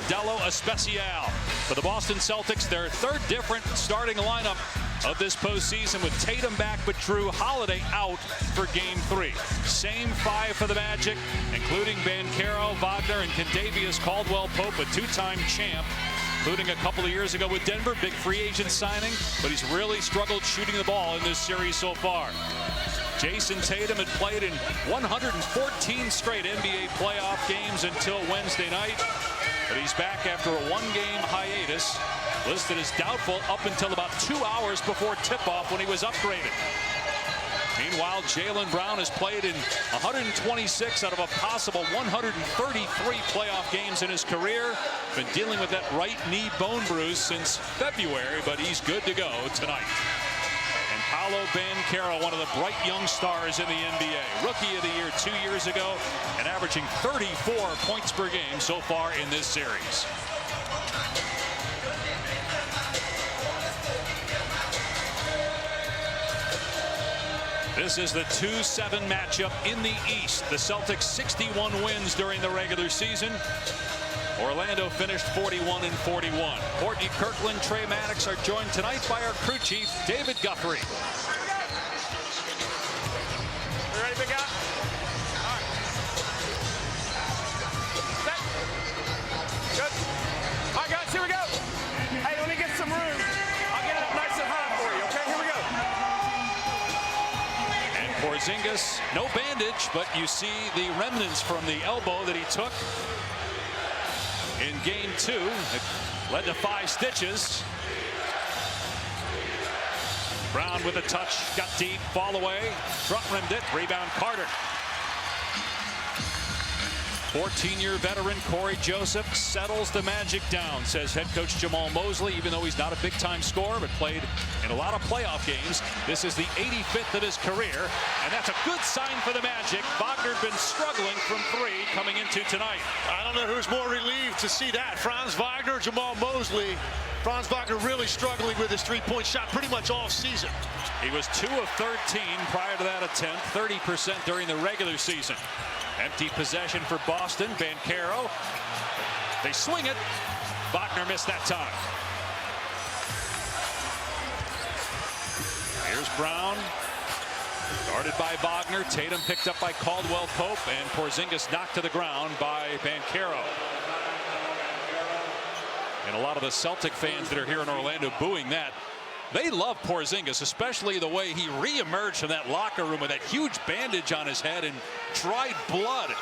Modelo Especial. For the Boston Celtics, their third different starting lineup of this postseason, with Tatum back but Drew Holiday out for Game 3. Same five for the Magic, including Banchero, Wagner, and Condavious Caldwell-Pope, a two-time champ, including a couple of years ago with Denver, big free agent signing, but he's really struggled shooting the ball in this series so far. Jason Tatum had played in 114 straight NBA playoff games until Wednesday night, but he's back after a one-game hiatus, listed as doubtful up until about 2 hours before tip-off when he was upgraded. Meanwhile, Jaylen Brown has played in 126 out of a possible 133 playoff games in his career. Been dealing with that right knee bone bruise since February, but he's good to go tonight. And Paolo Banchero, one of the bright young stars in the NBA. Rookie of the Year 2 years ago and averaging 34 points per game so far in this series. This is the 2-7 matchup in the East. The Celtics 61 wins during the regular season. Orlando finished 41-41. Courtney Kirkland, Trey Maddox are joined tonight by our crew chief, David Guthrie. You ready, big guy? All right. Set. Good. All right, guys, here we go. Hey, let me get some room. I'll get it up nice and high for you, okay? Here we go. And Porzingis, no bandage, but you see the remnants from the elbow that he took in Game 2. It led to 5 stitches. Brown with a touch, got deep, fall away, front rimmed it, rebound Carter. 14-year veteran Corey Joseph settles the Magic down, says head coach Jamal Mosley, even though he's not a big-time scorer, but played in a lot of playoff games. This is the 85th of his career, and that's a good sign for the Magic. Wagner been struggling from 3 coming into tonight. I don't know who's more relieved to see that, Franz Wagner or Jamal Mosley. Franz Wagner really struggling with his three-point shot pretty much all season. He was 2 of 13 prior to that attempt, 30% during the regular season. Empty possession for Boston. Banchero. They swing it. Wagner missed that time. Here's Brown. Guarded by Wagner. Tatum picked up by Caldwell-Pope, and Porzingis knocked to the ground by Banchero. And a lot of the Celtic fans that are here in Orlando booing that. They love Porzingis, especially the way he reemerged from that locker room with that huge bandage on his head and dried blood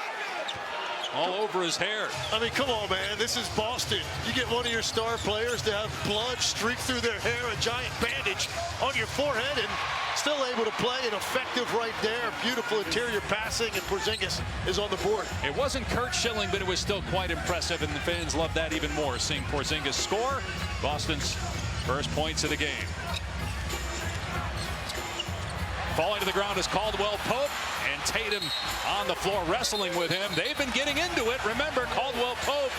all over his hair. I mean, come on, man. This is Boston. You get one of your star players to have blood streak through their hair, a giant bandage on your forehead, and still able to play, and effective right there. Beautiful interior passing, and Porzingis is on the board. It wasn't Kurt Schilling, but it was still quite impressive, and the fans love that even more, seeing Porzingis score. Boston's first points of the game. Falling to the ground is Caldwell-Pope, and Tatum on the floor wrestling with him. They've been getting into it. Remember, Caldwell-Pope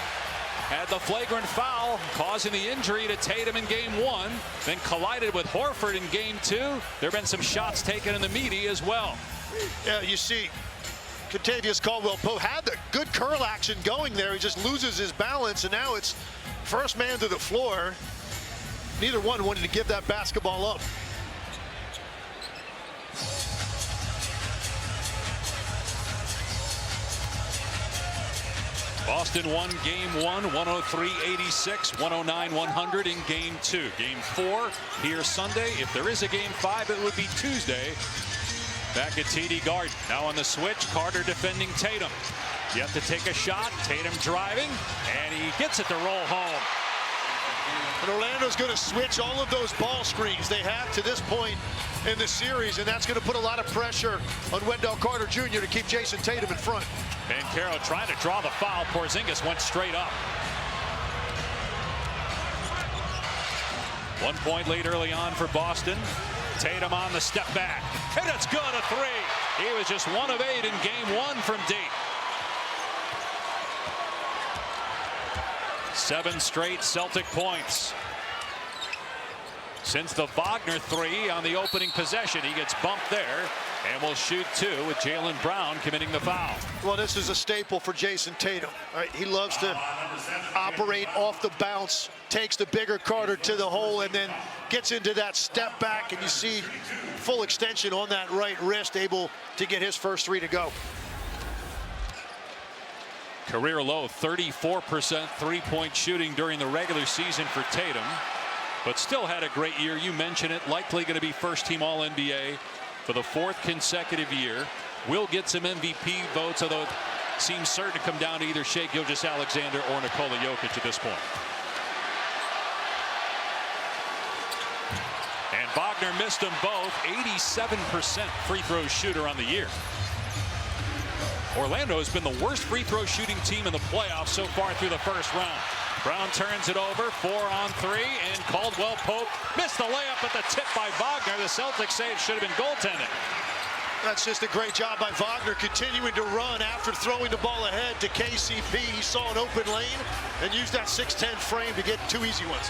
had the flagrant foul, causing the injury to Tatum in Game 1, then collided with Horford in Game 2. There have been some shots taken in the meaty as well. Yeah, you see, Contavious Caldwell-Pope had the good curl action going there. He just loses his balance, and now it's first man to the floor. Neither one wanted to give that basketball up. Boston won Game 1, 103-86, 109-100 in Game 2. Game 4 here Sunday. If there is a Game 5, it would be Tuesday back at TD Garden. Now on the switch, Carter defending Tatum. You have to take a shot. Tatum driving, and he gets it to roll home. And Orlando's going to switch all of those ball screens they have to this point in the series, and that's going to put a lot of pressure on Wendell Carter Jr. to keep Jason Tatum in front. Banchero trying to draw the foul. Porzingis went straight up. 1 point lead early on for Boston. Tatum on the step back, and it's good, a 3. He was just 1 of 8 in Game 1 from deep. 7 straight Celtic points. Since the Wagner 3 on the opening possession, he gets bumped there. And will shoot 2 with Jaylen Brown committing the foul. Well, this is a staple for Jason Tatum. Right? He loves to operate off the bounce, takes the bigger Carter to the hole, and then gets into that step back, and you see full extension on that right wrist, able to get his first 3 to go. Career low 34% three-point shooting during the regular season for Tatum, but still had a great year. You mentioned it, likely going to be first-team All-NBA for the 4th consecutive year. Will get some MVP votes, although it seems certain to come down to either Shai Gilgeous-Alexander or Nikola Jokic at this point. And Wagner missed them both. 87% free throw shooter on the year. Orlando has been the worst free throw shooting team in the playoffs so far through the first round. Brown turns it over, 4 on 3, and Caldwell Pope missed the layup at the tip by Wagner. The Celtics say it should have been goaltending. That's just a great job by Wagner, continuing to run after throwing the ball ahead to KCP. He saw an open lane and used that 6'10" frame to get 2 easy ones.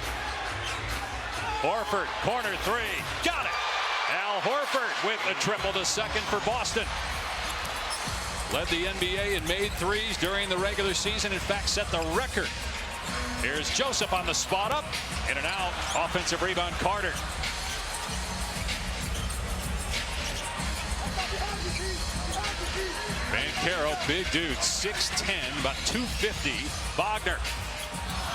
Horford, corner 3, got it. Al Horford with a triple, the second for Boston. Led the NBA in made threes during the regular season. In fact, set the record. Here's Joseph on the spot up. In and out. Offensive rebound, Carter. Banchero, big dude, 6'10", about 250. Wagner.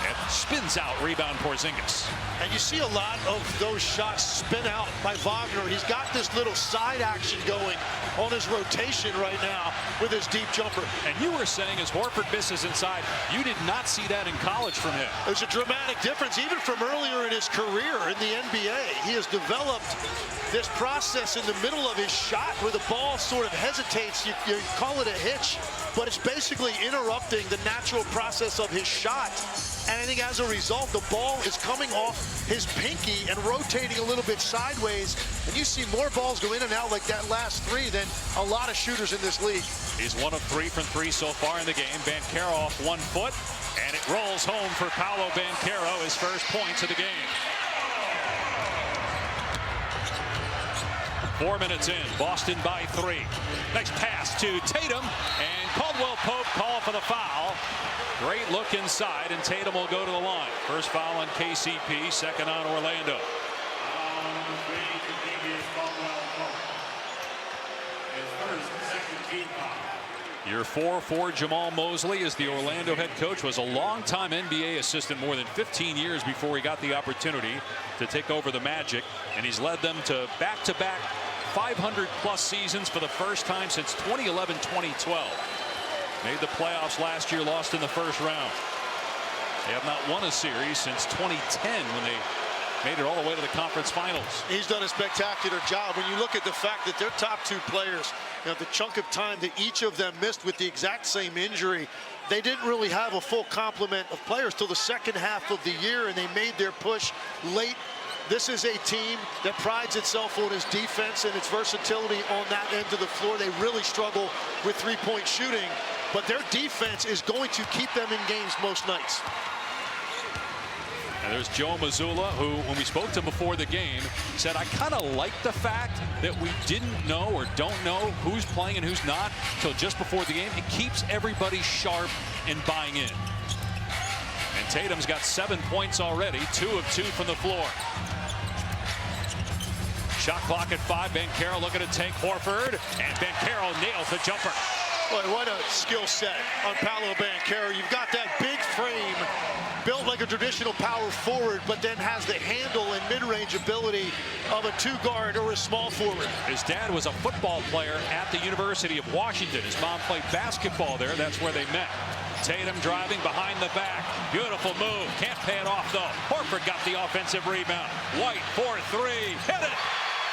And spins out, rebound Porzingis. And you see a lot of those shots spin out by Wagner. He's got this little side action going on his rotation right now with his deep jumper. And you were saying as Horford misses inside, you did not see that in college from him. There's a dramatic difference even from earlier in his career in the NBA. He has developed this process in the middle of his shot where the ball sort of hesitates. You call it a hitch, but it's basically interrupting the natural process of his shot. And I think as a result, the ball is coming off his pinky and rotating a little bit sideways. And you see more balls go in and out like that last 3 than a lot of shooters in this league. He's 1 of 3 from 3 so far in the game. Banchero off 1 foot, and it rolls home for Paolo Banchero, his first points of the game. 4 minutes in, Boston by 3. Nice pass to Tatum, and Caldwell Pope called for the foul. Great look inside, and Tatum will go to the line. First foul on KCP, second on Orlando. Year 4 for Jamal Mosley as the Orlando head coach. Was a long-time NBA assistant, more than 15 years before he got the opportunity to take over the Magic, and he's led them to back-to-back 500-plus seasons for the first time since 2011-2012. Made the playoffs last year, lost in the first round. They have not won a series since 2010 when they made it all the way to the conference finals. He's done a spectacular job. When you look at the fact that their top 2 players, the chunk of time that each of them missed with the exact same injury, they didn't really have a full complement of players till the second half of the year, and they made their push late. This is a team that prides itself on its defense and its versatility on that end of the floor. They really struggle with 3-point shooting, but their defense is going to keep them in games most nights. And there's Joe Mazzulla, who, when we spoke to him before the game, said, I kind of like the fact that we didn't know or don't know who's playing and who's not till just before the game. It keeps everybody sharp and buying in. And Tatum's got 7 points already, 2 of 2 from the floor. Shot clock at 5. Banchero looking to take Horford, and Banchero nails the jumper. Boy, what a skill set on Paolo Banchero. You've got that big frame built like a traditional power forward, but then has the handle and mid-range ability of a 2-guard or a small forward. His dad was a football player at the University of Washington. His mom played basketball there. That's where they met. Tatum driving behind the back. Beautiful move. Can't pay it off, though. Horford got the offensive rebound. White, 4-3. Hit it!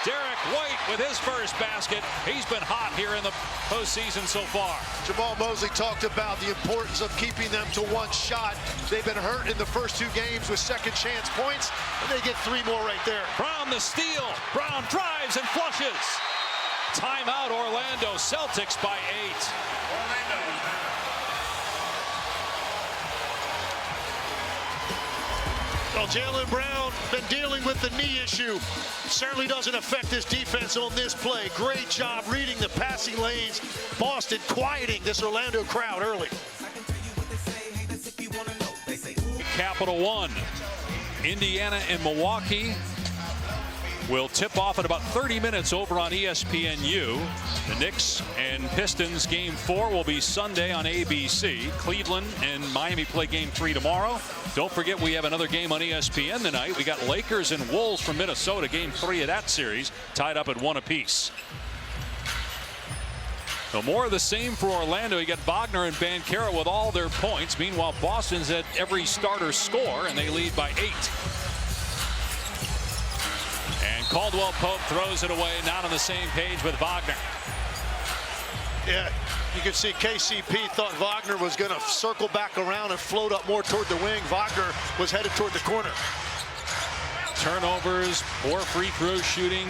Derek White with his first basket. He's been hot here in the postseason so far. Jamal Mosley talked about the importance of keeping them to 1 shot. They've been hurt in the first 2 games with second chance points, and they get 3 more right there. Brown the steal. Brown drives and flushes. Timeout Orlando. Celtics by 8. Well, Jaylen Brown been dealing with the knee issue. Certainly doesn't affect his defense on this play. Great job reading the passing lanes. Boston quieting this Orlando crowd early. Capital One, Indiana and Milwaukee will tip off in about 30 minutes over on ESPNU. The Knicks and Pistons game 4 will be Sunday on ABC. Cleveland and Miami play game 3 tomorrow. Don't forget we have another game on ESPN tonight. We got Lakers and Wolves from Minnesota, game 3 of that series, tied up at 1 apiece. So more of the same for Orlando. You got Wagner and Banchero with all their points. Meanwhile, Boston's at every starter score, and they lead by 8. And Caldwell Pope throws it away, not on the same page with Wagner. Yeah, you can see KCP thought Wagner was going to circle back around and float up more toward the wing. Wagner was headed toward the corner. Turnovers, poor free throw shooting,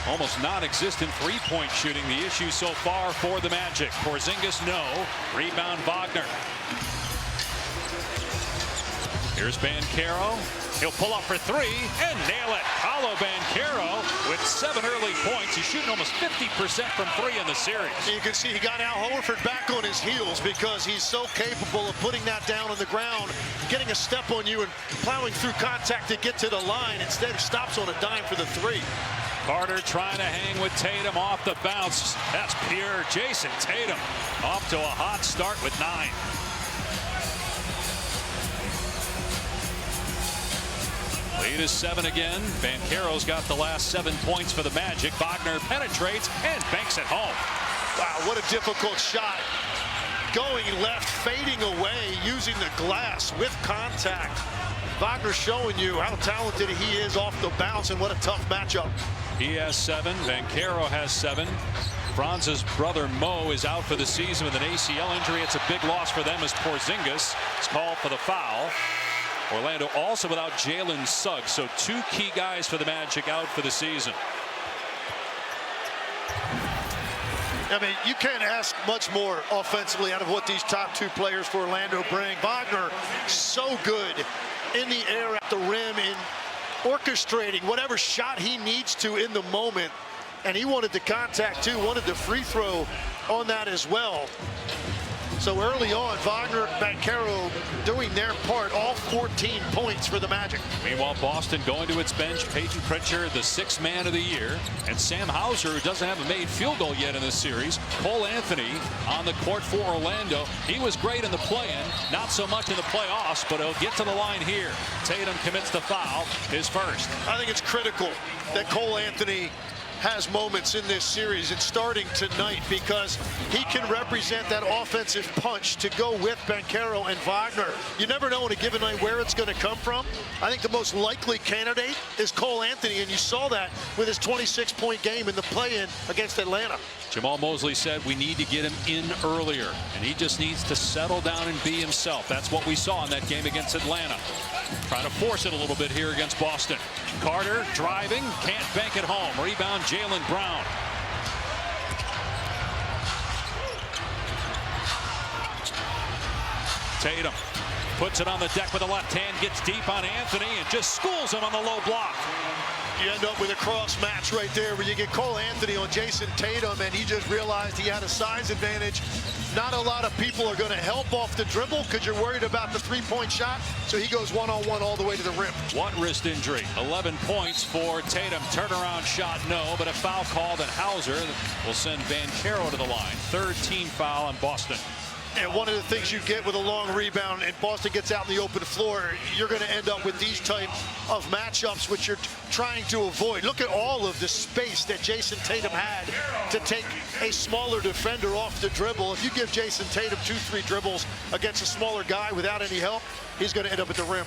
almost non-existent three-point shooting. The issue so far for the Magic. Porzingis, no. Rebound, Wagner. Here's Banchero. He'll pull up for 3 and nail it. Paolo Banchero with 7 early points. He's shooting almost 50% from 3 in the series. You can see he got Al Horford back on his heels because he's so capable of putting that down on the ground, getting a step on you and plowing through contact to get to the line. Instead, he stops on a dime for the 3. Carter trying to hang with Tatum off the bounce. That's pure Jason Tatum off to a hot start with 9. Lead is 7 again. Banchero's got the last 7 points for the Magic. Wagner penetrates and banks it home. Wow, what a difficult shot. Going left, fading away, using the glass with contact. Wagner showing you how talented he is off the bounce and what a tough matchup. He has 7. Banchero has 7. Franz's brother Mo is out for the season with an ACL injury. It's a big loss for them as Porzingis is called for the foul. Orlando also without Jalen Suggs, so 2 key guys for the Magic out for the season. I mean, you can't ask much more offensively out of what these top 2 players for Orlando bring. Wagner, so good in the air at the rim in orchestrating whatever shot he needs to in the moment. And he wanted the contact too, wanted the free throw on that as well. So early on, Wagner, Banchero doing their part, all 14 points for the Magic. Meanwhile, Boston going to its bench. Peyton Pritchard, the 6th man of the year. And Sam Hauser, who doesn't have a made field goal yet in this series. Cole Anthony on the court for Orlando. He was great in the play-in, not so much in the playoffs, but he'll get to the line here. Tatum commits the foul, his first. I think it's critical that Cole Anthony has moments in this series and starting tonight because he can represent that offensive punch to go with Banchero and Wagner. You never know in a given night where it's going to come from. I think the most likely candidate is Cole Anthony, and you saw that with his 26-point game in the play-in against Atlanta. Jamal Mosley said we need to get him in earlier, and he just needs to settle down and be himself. That's what we saw in that game against Atlanta. Trying to force it a little bit here against Boston. Carter driving, can't bank it home. Rebound, Jaylen Brown. Tatum puts it on the deck with the left hand, gets deep on Anthony, and just schools him on the low block. You end up with a cross match right there where you get Cole Anthony on Jason Tatum, and he just realized he had a size advantage. Not a lot of people are going to help off the dribble because you're worried about the 3-point shot, so he goes one-on-one all the way to the rim. One wrist injury. 11 points for Tatum. Turnaround shot, no, but a foul called, and Hauser will send Banchero to the line. 3rd team foul on Boston. And one of the things you get with a long rebound and Boston gets out in the open floor, you're going to end up with these type of matchups which you're trying to avoid. Look at all of the space that Jason Tatum had to take a smaller defender off the dribble. If you give Jason Tatum 2-3 dribbles against a smaller guy without any help, he's going to end up at the rim.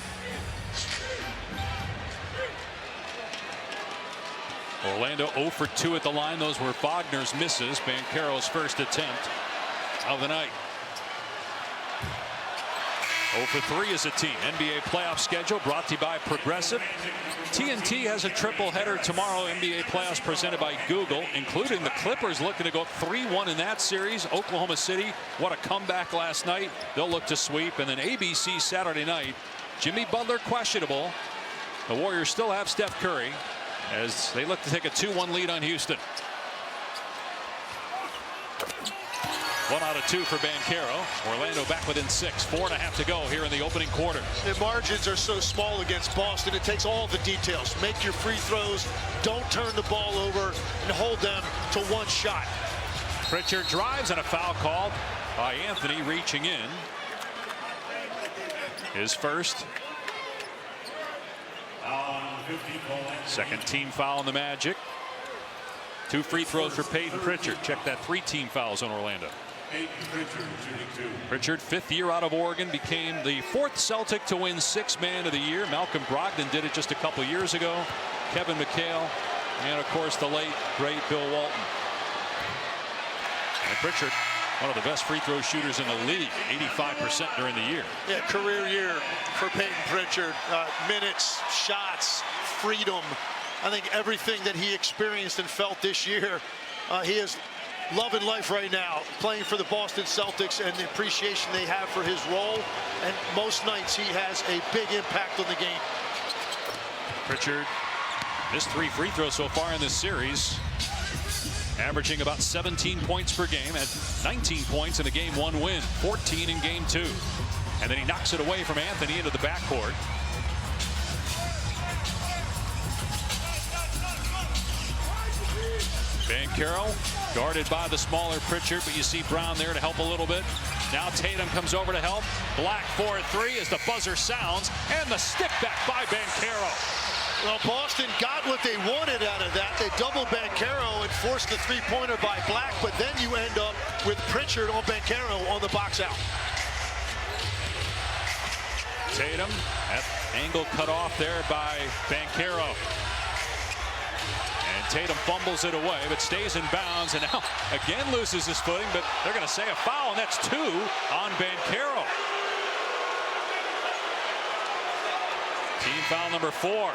Orlando 0 for 2 at the line. Those were Wagner's misses. Banchero's first attempt of the night. 0 for 3 as a team. NBA playoff schedule brought to you by Progressive. TNT has a triple header tomorrow. NBA playoffs presented by Google, including the Clippers looking to go 3-1 in that series. Oklahoma City, what a comeback last night. They'll look to sweep. And then ABC Saturday night Jimmy Butler questionable. The Warriors still have Steph Curry as they look to take a 2-1 lead on Houston. 1 out of 2 for Banchero. Orlando back within 6. 4.5 to go here in the opening quarter. The margins are so small against Boston. It takes all the details. Make your free throws. Don't turn the ball over and hold them to 1 shot. Pritchard drives and a foul called by Anthony reaching in. His first. Second team foul on the Magic. 2 free throws for Peyton Pritchard. Check that, 3 team fouls on Orlando. Pritchard, 5th year out of Oregon, became the 4th Celtic to win 6th Man of the Year. Malcolm Brogdon did it just a couple years ago. Kevin McHale, and of course the late great Bill Walton. And Pritchard, one of the best free throw shooters in the league, 85% during the year. Yeah, career year for Peyton Pritchard. Minutes, shots, freedom. I think everything that he experienced and felt this year, he is loving life right now, playing for the Boston Celtics, and the appreciation they have for his role. And most nights he has a big impact on the game. Pritchard missed 3 free throws so far in this series, averaging about 17 points per game, had 19 points in the Game 1 win, 14 in Game 2. And then he knocks it away from Anthony into the backcourt. Banchero guarded by the smaller Pritchard, but you see Brown there to help a little bit. Now Tatum comes over to help. Black for 3 as the buzzer sounds, and the stick back by Banchero. Well, Boston got what they wanted out of that. They doubled Banchero and forced the 3-pointer by Black, but then you end up with Pritchard on Banchero on the box out. Tatum, that angle cut off there by Banchero. And Tatum fumbles it away, but stays in bounds, and now again loses his footing, but they're going to say a foul, and that's 2 on Banchero. Team foul number 4.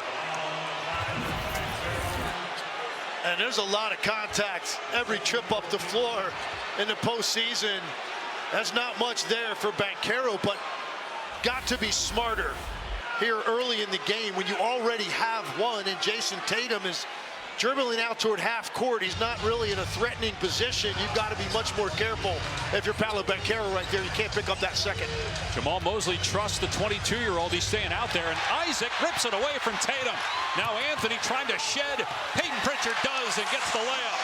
And there's a lot of contact every trip up the floor in the postseason. That's not much there for Banchero, but got to be smarter here early in the game when you already have one, and Jason Tatum is dribbling out toward half court. He's not really in a threatening position. You've got to be much more careful if you're Paolo Banchero right there. You can't pick up that second. Jamal Mosley trusts the 22-year-old. He's staying out there, and Isaac rips it away from Tatum. Now Anthony trying to shed. Peyton Pritchard does and gets the layup.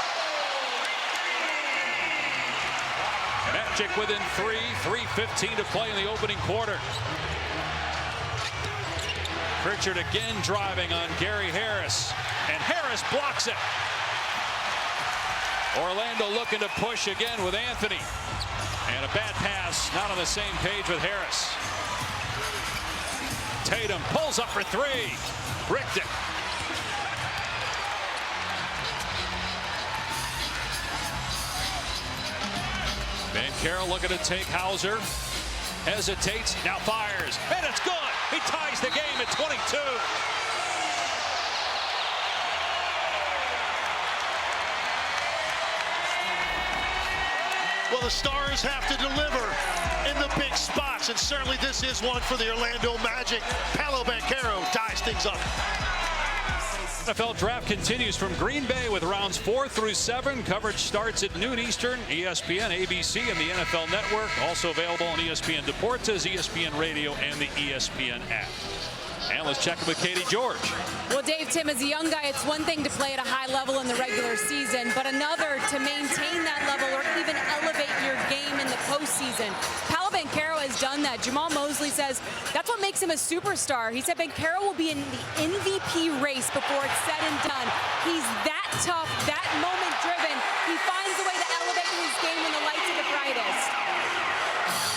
Magic within 3, 3:15 to play in the opening quarter. Pritchard again driving on Gary Harris, and Harris blocks it. Orlando looking to push again with Anthony, and a bad pass, not on the same page with Harris. Tatum pulls up for 3, bricked it. Banchero looking to take Hauser, hesitates, now fires, and it's good. He ties the game at 22. Well, the stars have to deliver in the big spots, and certainly this is one for the Orlando Magic. Paolo Banchero ties things up. NFL draft continues from Green Bay with rounds 4 through 7. Coverage starts at noon Eastern. ESPN, ABC, and the NFL Network. Also available on ESPN Deportes, ESPN Radio, and the ESPN app. And let's check with Katie George. Well, Dave, Tim, as a young guy, it's one thing to play at a high level in the regular season, but another to maintain that level or even elevate your game in the postseason. Paolo Banchero has done that. Jamal Mosley says that's what makes him a superstar. He said Banchero will be in the MVP race before it's said and done. He's that tough, that moment-driven. He finds a way to elevate his game when the lights are the brightest.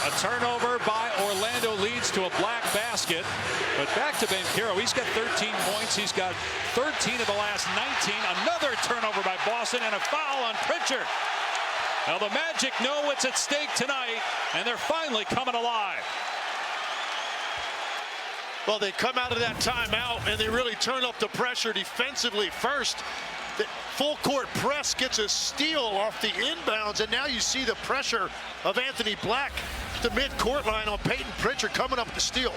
A turnover by Orlando leads to a black basket. But back to Banchero. He's got 13 points. He's got 13 of the last 19. Another turnover by Boston and a foul on Pritchard. Now the Magic know what's at stake tonight, and they're finally coming alive. Well, they come out of that timeout, and they really turn up the pressure defensively first. The full court press gets a steal off the inbounds, and now you see the pressure of Anthony Black, the mid-court line on Peyton Pritchard coming up to steal.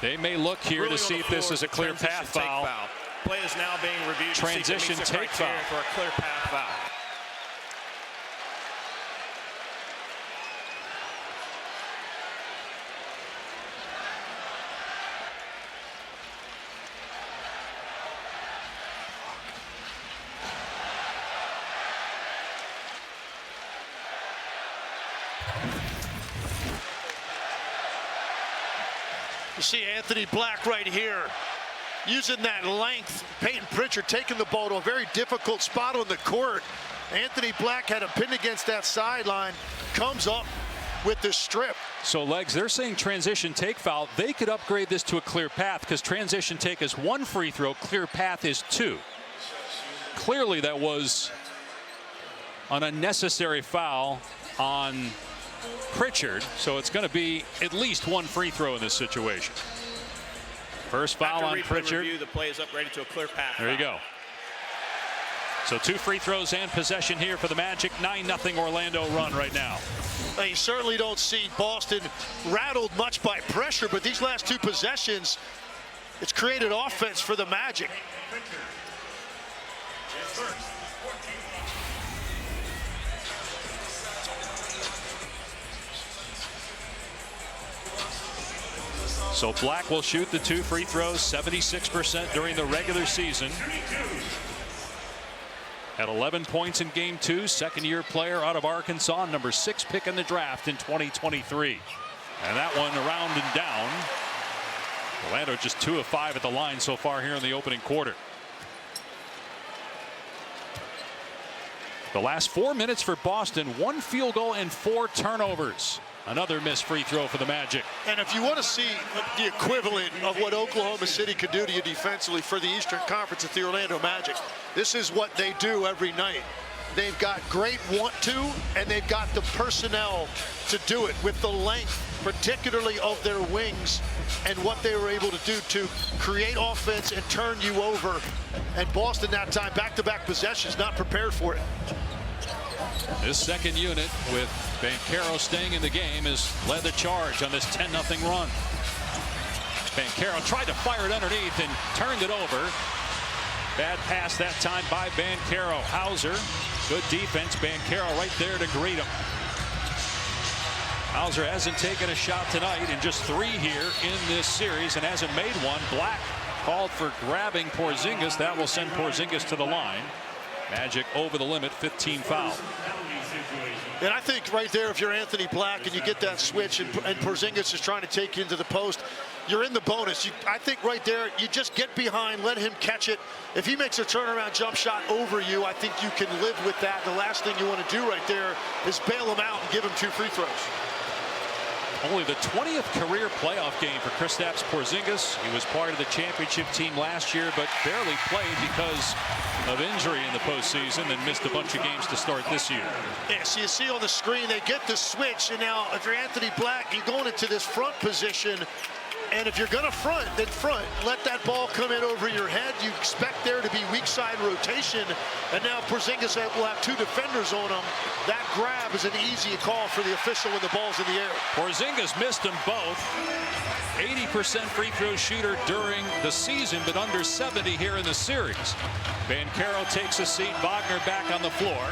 They may look here to see if this is a clear path foul. Play is now being reviewed. Transition take foul for a clear path foul. You see Anthony Black right here using that length. Peyton Pritchard taking the ball to a very difficult spot on the court. Anthony Black had a pin against that sideline, comes up with the strip. So Legs, they're saying transition take foul. They could upgrade this to a clear path because transition take is 1 free throw, clear path is 2. Clearly that was an unnecessary foul on Pritchard, so it's going to be at least 1 free throw in this situation. First foul on Pritchard. Review, the play is upgraded to a clear path. There you go. So 2 free throws and possession here for the Magic. 9-0 Orlando run right now. Now, you certainly don't see Boston rattled much by pressure, but these last 2 possessions, it's created offense for the Magic. So Black will shoot the 2 free throws, 76% during the regular season. At 11 points in game 2, second-year player out of Arkansas, number 6 pick in the draft in 2023. And that one around and down. Orlando just 2 of 5 at the line so far here in the opening quarter. The last 4 minutes for Boston, 1 field goal and 4 turnovers. Another missed free throw for the Magic. And if you want to see the equivalent of what Oklahoma City could do to you defensively for the Eastern Conference at the Orlando Magic, this is what they do every night. They've got great want to, and they've got the personnel to do it with the length, particularly of their wings, and what they were able to do to create offense and turn you over. And Boston that time, back-to-back possessions, not prepared for it. This second unit with Banchero staying in the game has led the charge on this 10-0 run. Banchero tried to fire it underneath and turned it over. Bad pass that time by Banchero. Hauser, good defense. Banchero right there to greet him. Hauser hasn't taken a shot tonight in just 3 here in this series and hasn't made one. Black called for grabbing Porzingis. That will send Porzingis to the line. Magic over the limit, 15 foul. And I think right there, if you're Anthony Black and you get that switch and Porzingis is trying to take you into the post, you're in the bonus. I think right there, you just get behind, let him catch it. If he makes a turnaround jump shot over you, I think you can live with that. The last thing you want to do right there is bail him out and give him 2 free throws. Only the 20th career playoff game for Kristaps Porzingis. He was part of the championship team last year, but barely played because of injury in the postseason and missed a bunch of games to start this year. Yeah, so you see on the screen, they get the switch, and now if you're Anthony Black, you're going into this front position. And if you're going to front, then front. Let that ball come in over your head. You expect there to be weak side rotation. And now Porzingis will have 2 defenders on him. That grab is an easy call for the official when the ball's in the air. Porzingis missed them both. 80% free throw shooter during the season, but under 70 here in the series. Banchero takes a seat. Wagner back on the floor.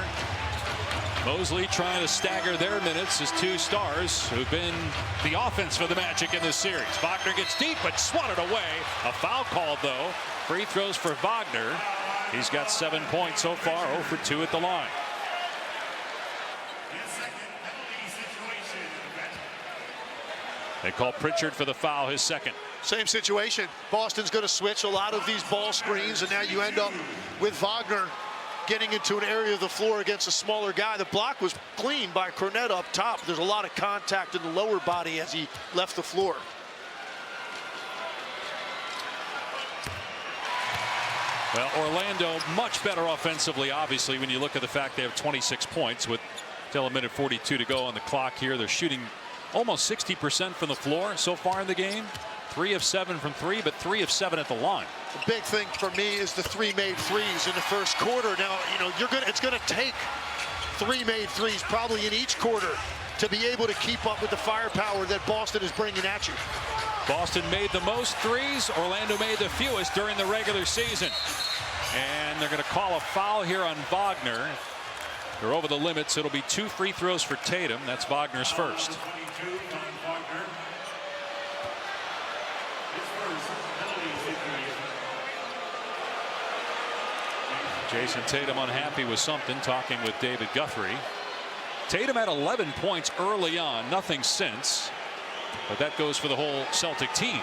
Mosley trying to stagger their minutes as 2 stars who've been the offense for the Magic in this series. Wagner gets deep but swatted away. A foul called though. Free throws for Wagner. He's got 7 points so far, 0 for 2 at the line. They call Pritchard for the foul, his second. Same situation. Boston's going to switch a lot of these ball screens, and now you end up with Wagner getting into an area of the floor against a smaller guy. The block was clean by Cornette up top. There's a lot of contact in the lower body as he left the floor. Well, Orlando much better offensively, obviously, when you look at the fact they have 26 points with till a minute 42 to go on the clock here. They're shooting almost 60% from the floor so far in the game. 3 of 7 from 3, but 3 of 7 at the line. The big thing for me is the 3 made threes in the first quarter. Now, you know, it's going to take 3 made threes probably in each quarter to be able to keep up with the firepower that Boston is bringing at you. Boston made the most threes. Orlando made the fewest during the regular season. And they're going to call a foul here on Wagner. They're over the limits. It'll be 2 free throws for Tatum. That's Wagner's first. Jason Tatum unhappy with something, talking with David Guthrie. Tatum had 11 points early on, nothing since. But that goes for the whole Celtic team.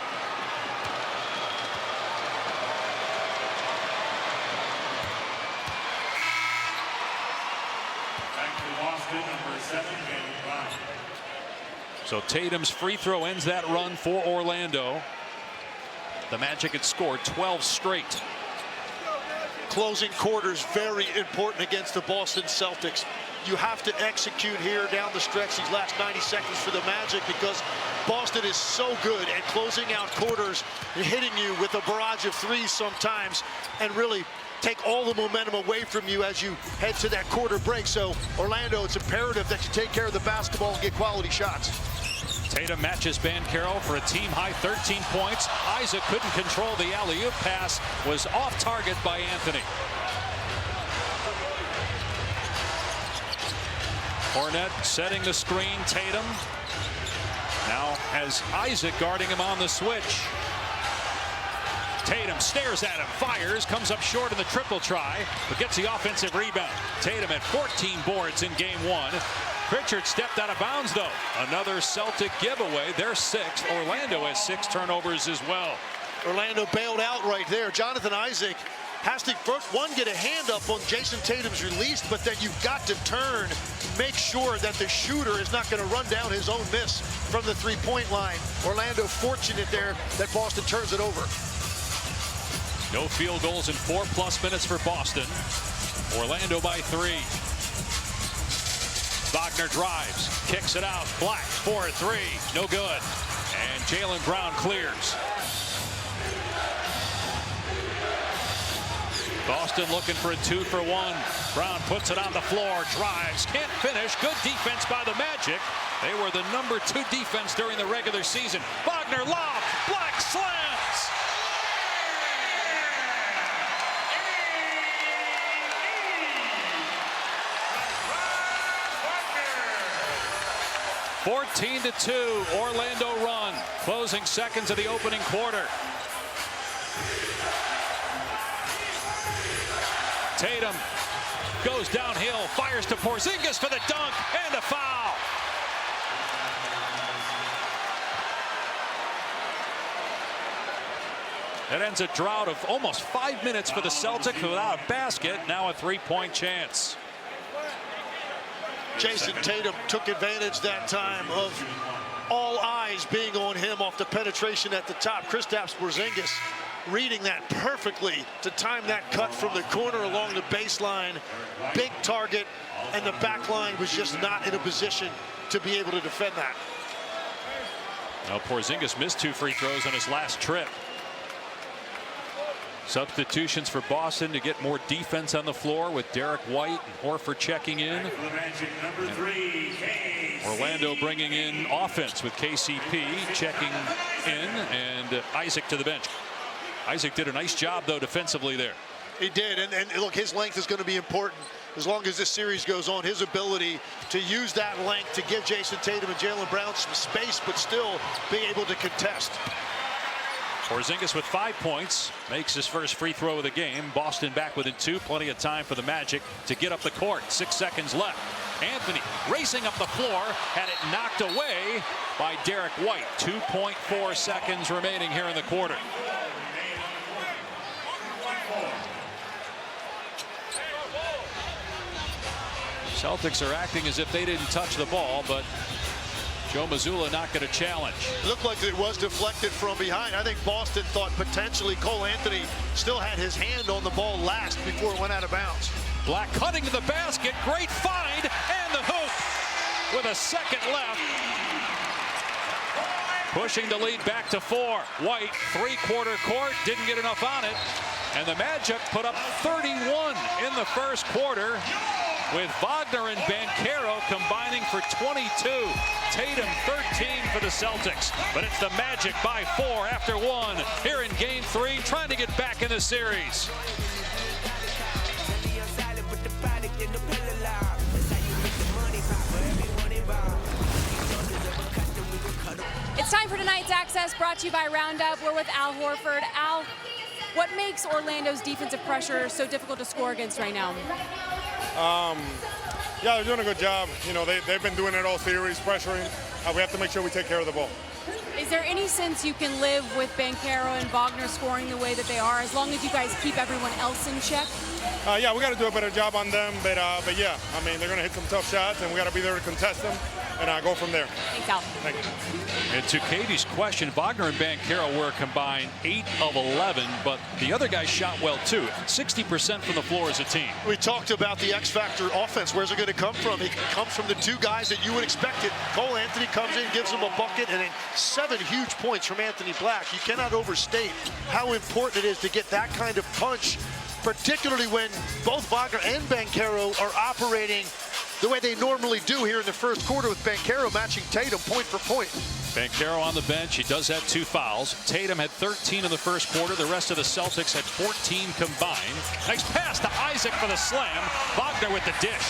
So Tatum's free throw ends that run for Orlando. The Magic had scored 12 straight. Closing quarters very important against the Boston Celtics. You have to execute here down the stretch these last 90 seconds for the Magic, because Boston is so good at closing out quarters and hitting you with a barrage of threes sometimes, and really take all the momentum away from you as you head to that quarter break. So Orlando, it's imperative that you take care of the basketball and get quality shots. Tatum matches Banchero for a team-high 13 points. Isaac couldn't control the alley-oop pass, was off target by Anthony. Cornette setting the screen. Tatum now has Isaac guarding him on the switch. Tatum stares at him, fires, comes up short in the triple try, but gets the offensive rebound. Tatum at 14 boards in game 1. Pritchard stepped out of bounds, though. Another Celtic giveaway. They're 6th. Orlando has 6 turnovers as well. Orlando bailed out right there. Jonathan Isaac has to first get a hand up on Jason Tatum's release, but then you've got to turn, make sure that the shooter is not going to run down his own miss from the three-point line. Orlando fortunate there that Boston turns it over. No field goals in 4+ minutes for Boston. Orlando by 3. Wagner drives, kicks it out. Black for 3, no good. And Jaylen Brown clears. Boston looking for a 2-for-1. Brown puts it on the floor, drives, can't finish. Good defense by the Magic. They were the number 2 defense during the regular season. Wagner lob, Black slams. 14-2, Orlando run. Closing seconds of the opening quarter. Tatum goes downhill, fires to Porzingis for the dunk, and a foul. That ends a drought of almost 5 minutes for the Celtics without a basket. Now a 3-point chance. Jason Tatum took advantage that time of all eyes being on him off the penetration at the top. Kristaps Porzingis reading that perfectly to time that cut from the corner along the baseline. Big target, and the back line was just not in a position to be able to defend that. Now Porzingis missed 2 free throws on his last trip. Substitutions for Boston to get more defense on the floor, with Derek White and Horford checking in. Orlando bringing in offense with KCP checking in, and Isaac to the bench. Isaac did a nice job, though, defensively there. He did, and look, his length is going to be important as long as this series goes on. His ability to use that length to give Jason Tatum and Jaylen Brown some space, but still being able to contest. Porzingis with 5 points, makes his first free throw of the game. Boston back within 2. Plenty of time for the Magic to get up the court. 6 seconds left. Anthony racing up the floor, had it knocked away by Derek White. 2.4 seconds remaining here in the quarter. Celtics are acting as if they didn't touch the ball, but Joe Mazzulla not going to challenge. It looked like it was deflected from behind. I think Boston thought potentially Cole Anthony still had his hand on the ball last before it went out of bounds. Black cutting to the basket. Great find, and the hoop with a second left. Pushing the lead back to 4. White, 3/4 court, didn't get enough on it. And the Magic put up 31 in the first quarter. with Wagner and Banchero combining for 22. Tatum 13 for the Celtics, but it's the Magic by 4 after 1 here in Game 3, trying to get back in the series. It's time for tonight's Access, brought to you by Roundup. We're with Al Horford. Al, what makes Orlando's defensive pressure so difficult to score against right now? Yeah, they're doing a good job. You know, they've been doing it all series, pressuring. We have to make sure we take care of the ball. Is there any sense you can live with Banchero and Wagner scoring the way that they are, as long as you guys keep everyone else in check? Yeah, we got to do a better job on them, but yeah, I mean, they're going to hit some tough shots, and we got to be there to contest them and go from there. Thanks, Al. Thank you. And to Katie's question, Wagner and Banchero were combined 8 of 11, but the other guys shot well too. 60% from the floor as a team. We talked about the X factor offense. Where's it going to come from? It comes from the two guys that you would expect it. Cole Anthony comes in, gives him a bucket, and then 7 huge points from Anthony Black. You cannot overstate how important it is to get that kind of punch, particularly when both Wagner and Banchero are operating the way they normally do here in the first quarter, with Banchero matching Tatum point for point. Banchero on the bench. He does have 2 fouls. Tatum had 13 in the first quarter. The rest of the Celtics had 14 combined. Nice pass to Isaac for the slam. Wagner with the dish.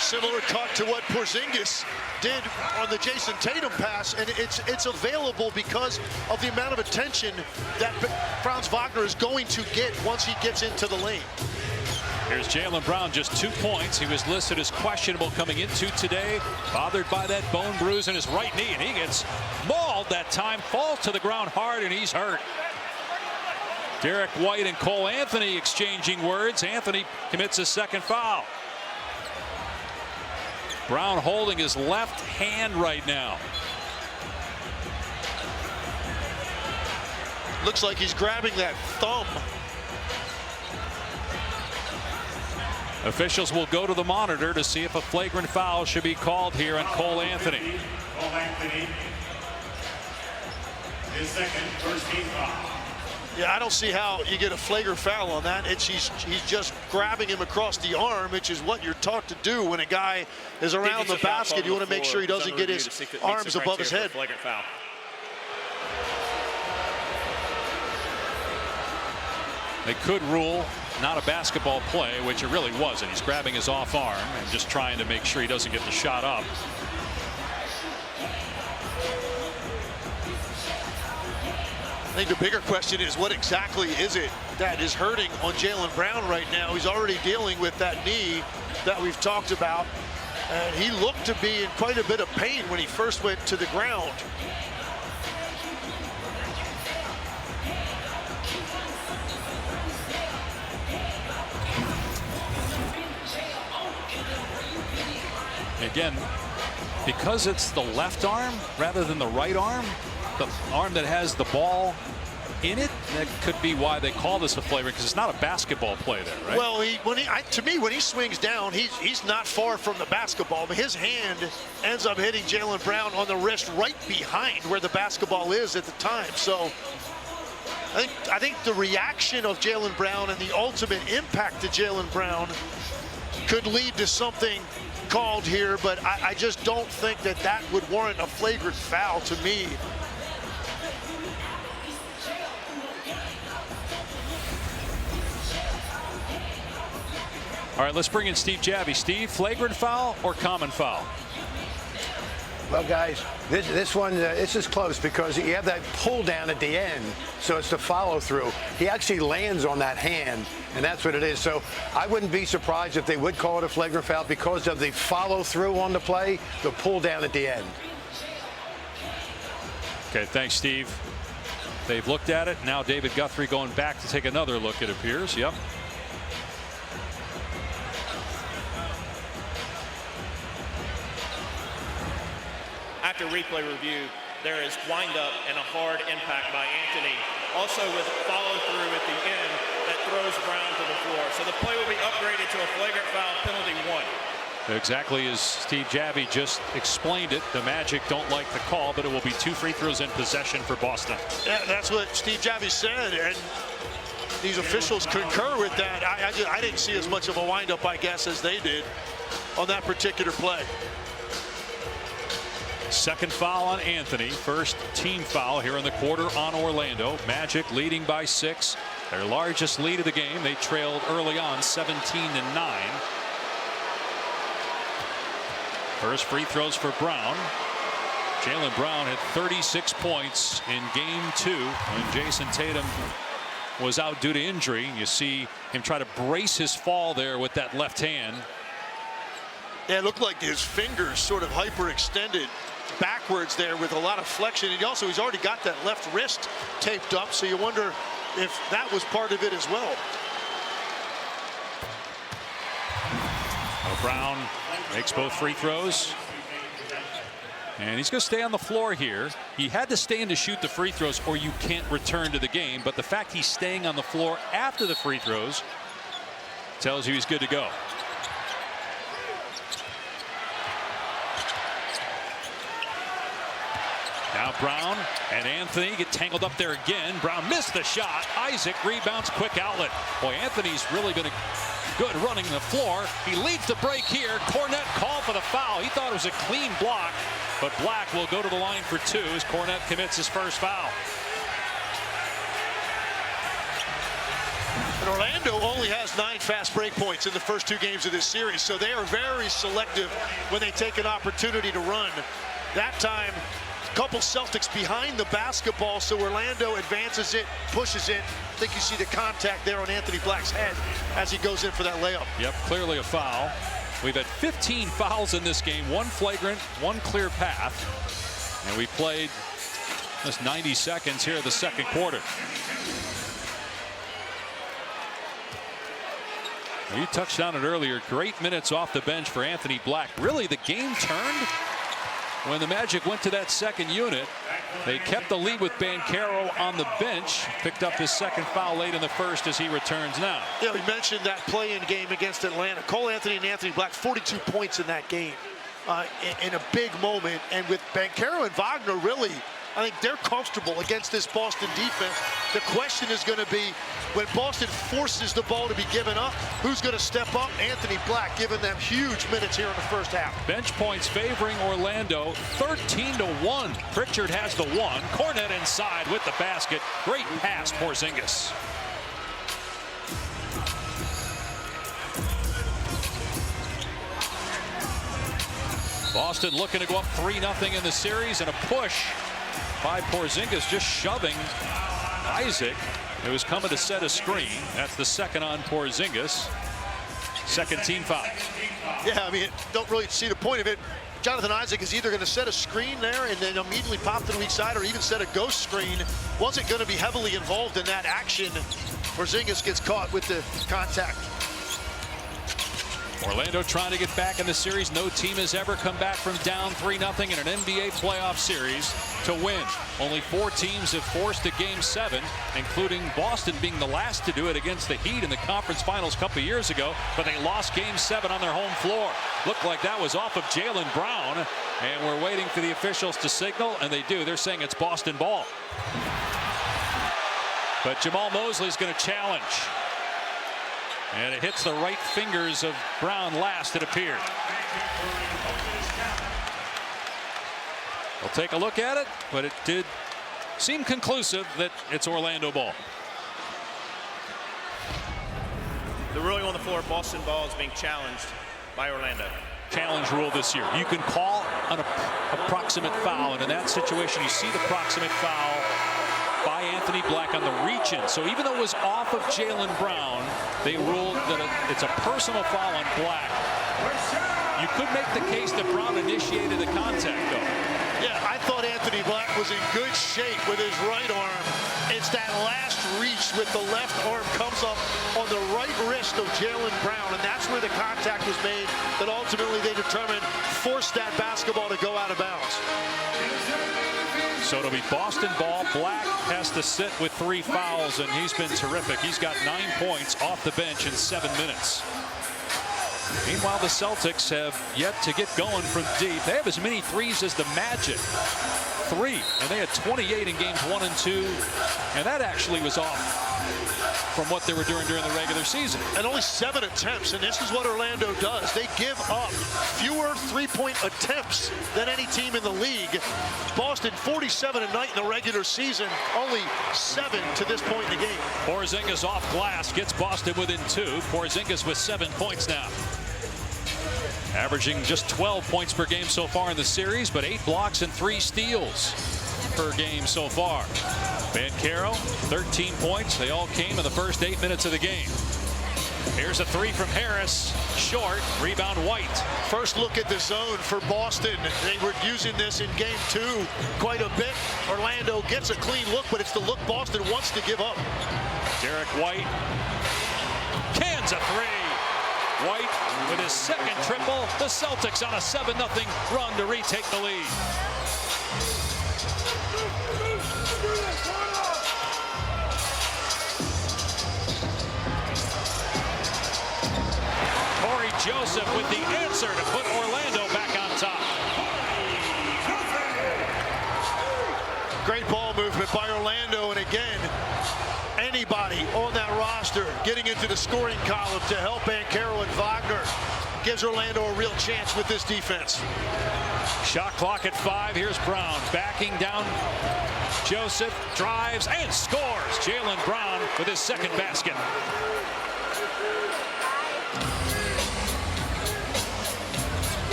Similar cut to what Porzingis did on the Jason Tatum pass, and it's available because of the amount of attention that Franz Wagner is going to get once he gets into the lane. Here's Jaylen Brown, just 2 points. He was listed as questionable coming into today, bothered by that bone bruise in his right knee, and he gets mauled that time, falls to the ground hard, and he's hurt. Derek White and Cole Anthony exchanging words. Anthony commits his 2nd foul. Brown holding his left hand right now. Looks like he's grabbing that thumb. Officials will go to the monitor to see if a flagrant foul should be called here on Cole Anthony. Cole Anthony, his 2nd first team foul. Yeah, I don't see how you get a flagrant foul on that. He's just grabbing him across the arm, which is what you're taught to do when a guy is around the basket. You want to make sure he doesn't get his arms above his head. Flagrant foul. They could rule not a basketball play, which it really wasn't. He's grabbing his off arm and just trying to make sure he doesn't get the shot up. I think the bigger question is, what exactly is it that is hurting on Jaylen Brown right now? He's already dealing with that knee that we've talked about, and he looked to be in quite a bit of pain when he first went to the ground. Again, because it's the left arm rather than the right arm, the arm that has the ball in it, that could be why they call this a flagrant, because it's not a basketball play there, right? Well, to me, when he swings down, he's not far from the basketball, but his hand ends up hitting Jaylen Brown on the wrist right behind where the basketball is at the time. So I think the reaction of Jaylen Brown and the ultimate impact to Jaylen Brown could lead to something called here, but I just don't think that would warrant a flagrant foul to me. All right, let's bring in Steve Javie. Steve, flagrant foul or common foul? Well, guys, this one, this is close because you have that pull down at the end, so it's the follow through. He actually lands on that hand, and that's what it is. So I wouldn't be surprised if they would call it a flagrant foul because of the follow through on the play, the pull down at the end. Okay, thanks, Steve. They've looked at it. Now David Guthrie going back to take another look, it appears. Yep. After replay review, there is windup and a hard impact by Anthony. Also with follow through at the end that throws Brown to the floor. So the play will be upgraded to a flagrant foul, penalty 1. Exactly as Steve Javie just explained it. The Magic don't like the call, but it will be 2 free throws in possession for Boston. Yeah, that's what Steve Javie said. And these officials concur with that. I didn't see as much of a windup, I guess, as they did on that particular play. Second foul on Anthony. First team foul here in the quarter on Orlando. Magic leading by 6. Their largest lead of the game. They trailed early on 17-9. First free throws for Brown. Jaylen Brown had 36 points in game 2 when Jason Tatum was out due to injury. You see him try to brace his fall there with that left hand. Yeah, it looked like his fingers sort of hyperextended backwards there with a lot of flexion. And also, he's already got that left wrist taped up, so you wonder if that was part of it as well. Brown makes both free throws. And he's going to stay on the floor here. He had to stay in to shoot the free throws or you can't return to the game. But the fact he's staying on the floor after the free throws tells you he's good to go. Now Brown and Anthony get tangled up there again. Brown missed the shot. Isaac rebounds, quick outlet. Boy, Anthony's really been good running the floor. He leads the break here. Cornette called for the foul. He thought it was a clean block, but Black will go to the line for 2 as Cornette commits his first foul. And Orlando only has 9 fast break points in the first 2 games of this series, so they are very selective when they take an opportunity to run. That time, a couple Celtics behind the basketball, so Orlando advances it, pushes it. I think you see the contact there on Anthony Black's head as he goes in for that layup. Yep, clearly a foul. We've had 15 fouls in this game, 1 flagrant, 1 clear path. And we played just 90 seconds here in the second quarter. You touched on it earlier. Great minutes off the bench for Anthony Black. Really, the game turned when the Magic went to that second unit. They kept the lead with Banchero on the bench. Picked up his second foul late in the first as he returns now. Yeah, we mentioned that play-in game against Atlanta. Cole Anthony and Anthony Black, 42 points in that game in a big moment. And with Banchero and Wagner, really, I think they're comfortable against this Boston defense. The question is going to be, when Boston forces the ball to be given up, who's going to step up? Anthony Black giving them huge minutes here in the first half. Bench points favoring Orlando, 13-1. Pritchard has the 1. Cornette inside with the basket. Great pass, Porzingis. Boston looking to go up 3-0 in the series, and a push by Porzingis just shoving Isaac, who was coming to set a screen. That's the second on Porzingis. Second team foul. Yeah, I mean, don't really see the point of it. Jonathan Isaac is either going to set a screen there and then immediately pop to the weak side, or even set a ghost screen. Wasn't going to be heavily involved in that action. Porzingis gets caught with the contact. Orlando trying to get back in the series. No team has ever come back from down 3-0 in an NBA playoff series to win. Only 4 teams have forced a Game 7, including Boston being the last to do it against the Heat in the conference finals a couple years ago, but they lost Game 7 on their home floor. Looked like that was off of Jaylen Brown, and we're waiting for the officials to signal, and they do. They're saying it's Boston ball. But Jamal Mosley's going to challenge. And it hits the right fingers of Brown last, it appeared. We'll take a look at it, but it did seem conclusive that it's Orlando ball. The ruling on the floor, Boston ball is being challenged by Orlando. Challenge rule this year. You can call an approximate foul, and in that situation, you see the proximate foul by Anthony Black on the reach-in. So even though it was off of Jaylen Brown, they ruled that it's a personal foul on Black. You could make the case that Brown initiated the contact, though. Yeah, I thought Anthony Black was in good shape with his right arm. It's that last reach with the left arm comes up on the right wrist of Jaylen Brown, and that's where the contact was made that ultimately they determined forced that basketball to go out of bounds. So it'll be Boston ball. Black has to sit with 3 fouls, and he's been terrific. He's got 9 points off the bench in 7 minutes. Meanwhile, the Celtics have yet to get going from deep. They have as many threes as the Magic. 3, and they had 28 in games 1 and 2, and that actually was off from what they were doing during the regular season. And only 7 attempts, and this is what Orlando does. They give up fewer three-point attempts than any team in the league. Boston 47 a night in the regular season, only 7 to this point in the game. Porzingis off glass gets Boston within 2. Porzingis with 7 points now. Averaging just 12 points per game so far in the series, but 8 blocks and 3 steals per game so far. Banchero, 13 points. They all came in the first 8 minutes of the game. Here's a 3 from Harris. Short. Rebound White. First look at the zone for Boston. They were using this in game 2 quite a bit. Orlando gets a clean look, but it's the look Boston wants to give up. Derek White cans a 3. White with his second triple. The Celtics on a 7-0 run to retake the lead. Corey Joseph with the answer to put Orlando back on top. Great ball movement by Orlando, and again, anybody on that roster getting into the scoring column to help Banchero and Wagner gives Orlando a real chance with this defense. Shot clock at 5. Here's Brown backing down. Joseph drives and scores. Jaylen Brown with his second basket.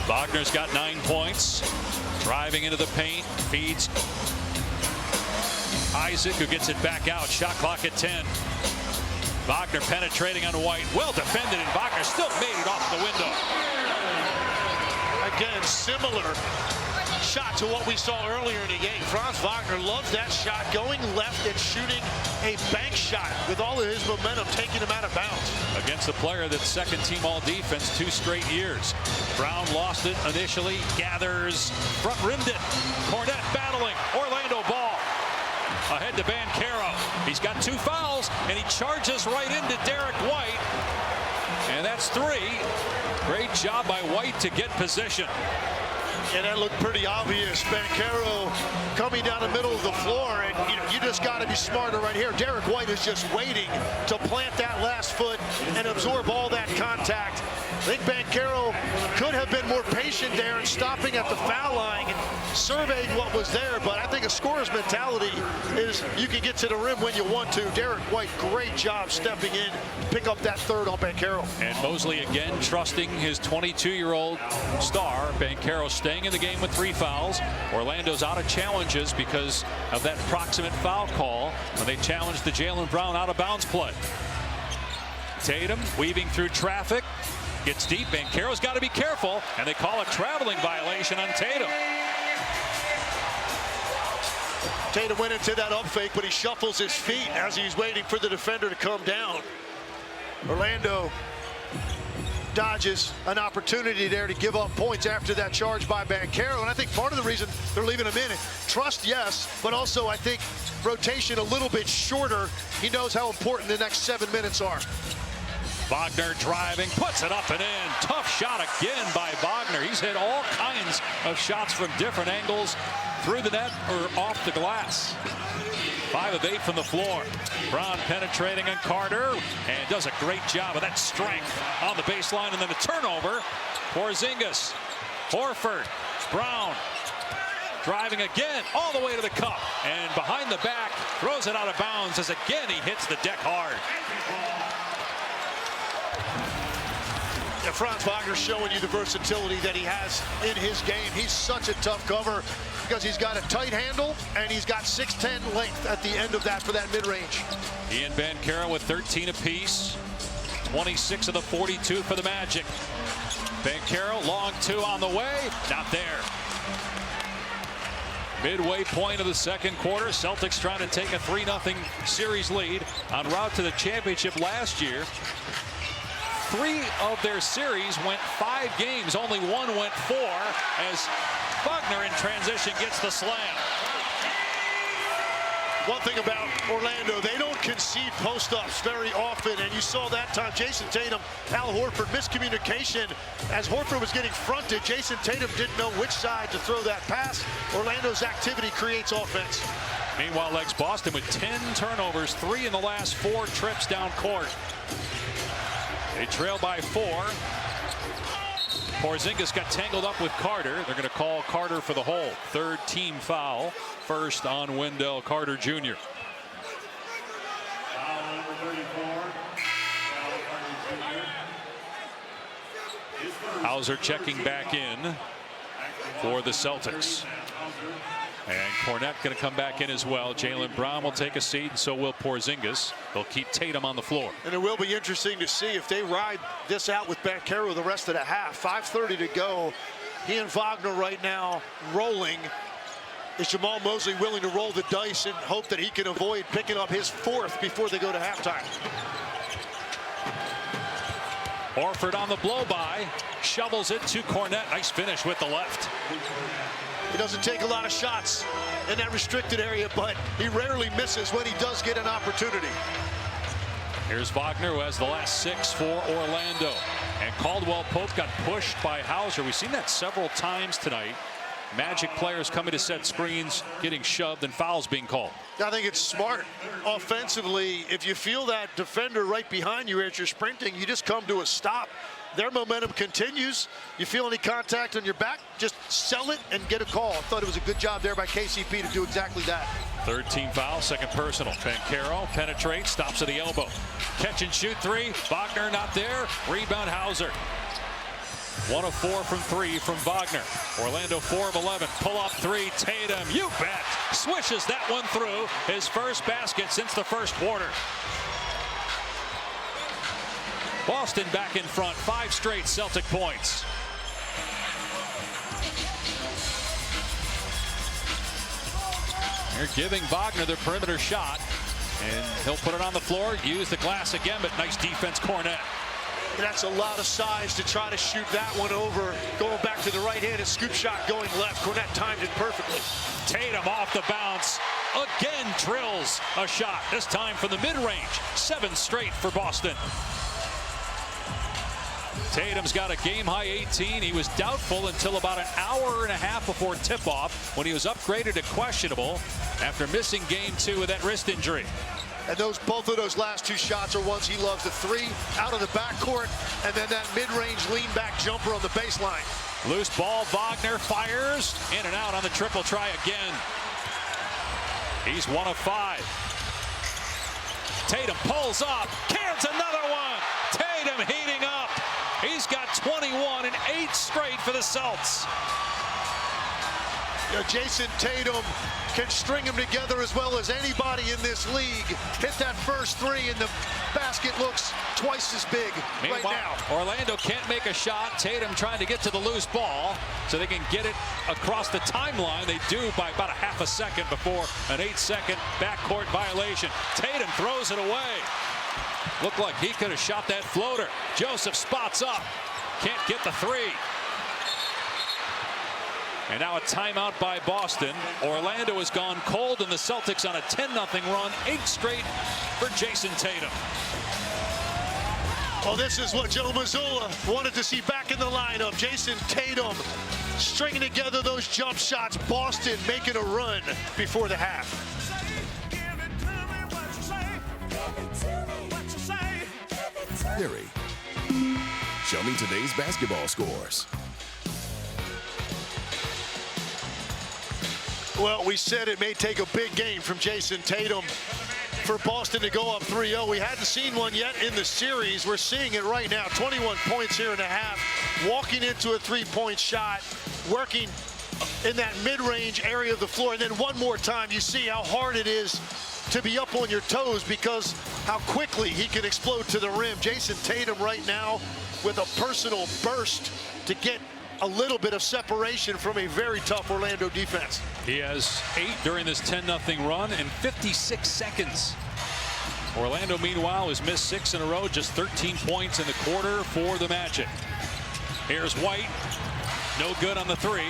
Wagner's got 9 points. Driving into the paint, feeds Isaac, who gets it back out. Shot clock at 10. Wagner penetrating on White. Well defended, and Wagner still made it off the window. Again, similar shot to what we saw earlier in the game. Franz Wagner loves that shot, going left and shooting a bank shot with all of his momentum, taking him out of bounds. Against a player that's second team all defense 2 straight years. Brown lost it initially, gathers, front rimmed it. Cornette battling, Orlando ball. Ahead to Banchero. He's got 2 fouls, and he charges right into Derek White. And that's 3. Great job by White to get position. And that looked pretty obvious. Banchero coming down the middle of the floor, and you just got to be smarter right here. Derek White is just waiting to plant that last foot and absorb all that contact. I think Banchero could have been more patient there and stopping at the foul line and surveyed what was there, but I think a scorer's mentality is you can get to the rim when you want to. Derek White, great job stepping in to pick up that third on Banchero. And Mosley again trusting his 22-year-old star. Banchero staying in the game with 3 fouls. Orlando's out of challenges because of that proximate foul call when they challenged the Jaylen Brown out of bounds play. Tatum weaving through traffic. Gets deep. Banchero's got to be careful, and they call a traveling violation on Tatum. Tatum went into that up fake, but he shuffles his feet as he's waiting for the defender to come down. Orlando dodges an opportunity there to give up points after that charge by Banchero, and I think part of the reason they're leaving him in, trust yes, but also I think rotation a little bit shorter. He knows how important the next 7 minutes are. Wagner driving, puts it up and in. Tough shot again by Wagner. He's hit all kinds of shots from different angles, through the net or off the glass. 5 of 8 from the floor. Brown penetrating on Carter and does a great job of that strength on the baseline, and then a turnover. Porzingis, Horford, Brown driving again all the way to the cup, and behind the back throws it out of bounds as again he hits the deck hard. Yeah, Franz Wagner showing you the versatility that he has in his game. He's such a tough cover because he's got a tight handle and he's got 6'10" length at the end of that for that mid-range. He and Banchero with 13 apiece. 26 of the 42 for the Magic. Banchero, long 2 on the way. Not there. Midway point of the second quarter. Celtics trying to take a 3-0 series lead en route to the championship last year. 3 of their series went 5 games. Only 1 went 4 as Wagner in transition gets the slam. One thing about Orlando, they don't concede post-ups very often, and you saw that time Jason Tatum, Al Horford, miscommunication. As Horford was getting fronted, Jason Tatum didn't know which side to throw that pass. Orlando's activity creates offense. Meanwhile, legs Boston with 10 turnovers, 3 in the last 4 trips down court. They trail by 4. Porzingis got tangled up with Carter. They're going to call Carter for the hold. 3rd team foul. First on Wendell Carter Jr. Foul number 34. Hauser checking back in for the Celtics. And Cornette going to come back in as well. Jaylen Brown will take a seat, and so will Porzingis. They'll keep Tatum on the floor. And it will be interesting to see if they ride this out with Banchero the rest of the half. 5:30 to go. He and Wagner right now rolling. Is Jamal Mosley willing to roll the dice and hope that he can avoid picking up his 4th before they go to halftime? Horford on the blow-by. Shovels it to Cornette. Nice finish with the left. He doesn't take a lot of shots in that restricted area, but he rarely misses when he does get an opportunity. Here's Wagner, who has the last 6 for Orlando. And Caldwell Pope got pushed by Hauser. We've seen that several times tonight. Magic players coming to set screens, getting shoved, and fouls being called. I think it's smart offensively. If you feel that defender right behind you as you're sprinting, you just come to a stop. Their momentum continues. You feel any contact on your back, just sell it and get a call. I thought it was a good job there by KCP to do exactly that. 3rd team foul, 2nd personal. Banchero penetrates, stops at the elbow. Catch and shoot 3. Wagner not there. Rebound Hauser. 1 of 4 from 3 from Wagner. Orlando 4 of 11. Pull up 3. Tatum, you bet. Swishes that one through. His first basket since the first quarter. Boston back in front. 5 straight Celtic points. They're giving Wagner the perimeter shot, and he'll put it on the floor. Use the glass again, but nice defense, Cornette. That's a lot of size to try to shoot that one over. Going back to the right hand, a scoop shot going left. Cornette timed it perfectly. Tatum off the bounce. Again drills a shot. This time from the mid-range. 7 straight for Boston. Tatum's got a game-high 18. He was doubtful until about an hour and a half before tip-off when he was upgraded to questionable after missing game 2 with that wrist injury. And both of those last 2 shots are ones he loves. The 3 out of the backcourt, and then that mid-range lean-back jumper on the baseline. Loose ball, Wagner fires in and out on the triple try again. He's 1 of 5. Tatum pulls up, cans another one. Tatum heating up. He's got 21 and 8 straight for the Celts. You know, Jason Tatum can string them together as well as anybody in this league. Hit that first 3 and the basket looks twice as big right now. Orlando can't make a shot. Tatum trying to get to the loose ball so they can get it across the timeline. They do by about a half a second before an 8-second backcourt violation. Tatum throws it away. Looked like he could have shot that floater. Joseph spots up. Can't get the 3. And now a timeout by Boston. Orlando has gone cold, and the Celtics on a 10-0 run. 8 straight for Jason Tatum. Well, this is what Joe Mazzulla wanted to see back in the lineup. Jason Tatum stringing together those jump shots. Boston making a run before the half. Harry, show me today's basketball scores. Well, we said it may take a big game from Jason Tatum for Boston to go up 3-0. We hadn't seen one yet in the series. We're seeing it right now. 21 points here in a half. Walking into a 3-point shot. Working in that mid-range area of the floor. And then one more time, you see how hard it is to be up on your toes because how quickly he can explode to the rim. Jason Tatum right now with a personal burst to get a little bit of separation from a very tough Orlando defense. He has 8 during this 10-0 run in 56 seconds. Orlando, meanwhile, has missed 6 in a row, just 13 points in the quarter for the Magic. Here's White, no good on the 3,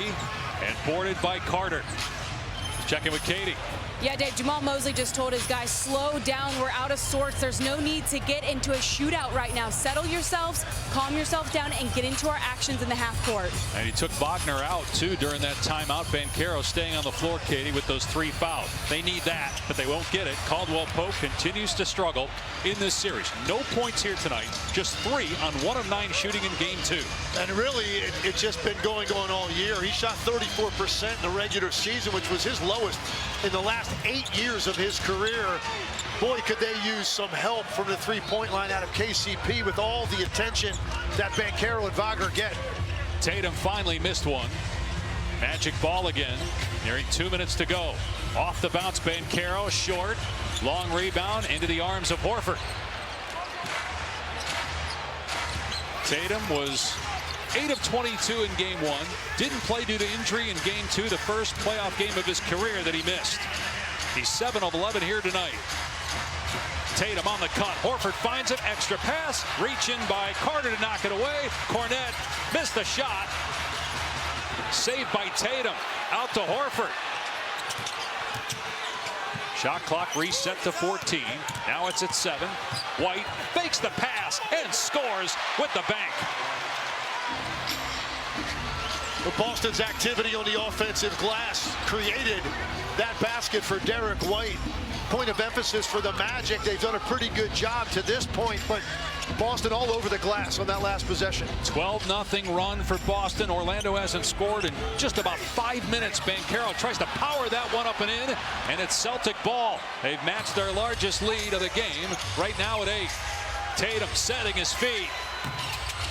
and boarded by Carter. Checking with Katie. Yeah, Dave, Jamal Mosley just told his guys, slow down, we're out of sorts. There's no need to get into a shootout right now. Settle yourselves, calm yourself down, and get into our actions in the half court. And he took Wagner out, too, during that timeout. Banchero staying on the floor, Katie, with those 3 fouls. They need that, but they won't get it. Caldwell Pope continues to struggle in this series. No points here tonight, just 3 on 1 of 9 shooting in game 2. And really, it's just been going on all year. He shot 34% in the regular season, which was his lowest in the last 8 years of his career. Boy, could they use some help from the three-point line out of KCP with all the attention that Banchero and Wagner get. Tatum finally missed one. Magic ball again. Nearing 2 minutes to go. Off the bounce, Banchero, short. Long rebound into the arms of Horford. Tatum was 8 of 22 in game 1. Didn't play due to injury in game 2, the first playoff game of his career that he missed. He's 7 of 11 here tonight. Tatum on the cut. Horford finds it. Extra pass. Reach in by Carter to knock it away. Cornette missed the shot. Saved by Tatum. Out to Horford. Shot clock reset to 14. Now it's at 7. White fakes the pass and scores with the bank. But Boston's activity on the offensive glass created that basket for Derek White. Point of emphasis for the Magic. They've done a pretty good job to this point, but Boston all over the glass on that last possession. 12-0 run for Boston. Orlando hasn't scored in just about 5 minutes. Banchero tries to power that one up and in, and it's Celtic ball. They've matched their largest lead of the game, right now at 8. Tatum setting his feet.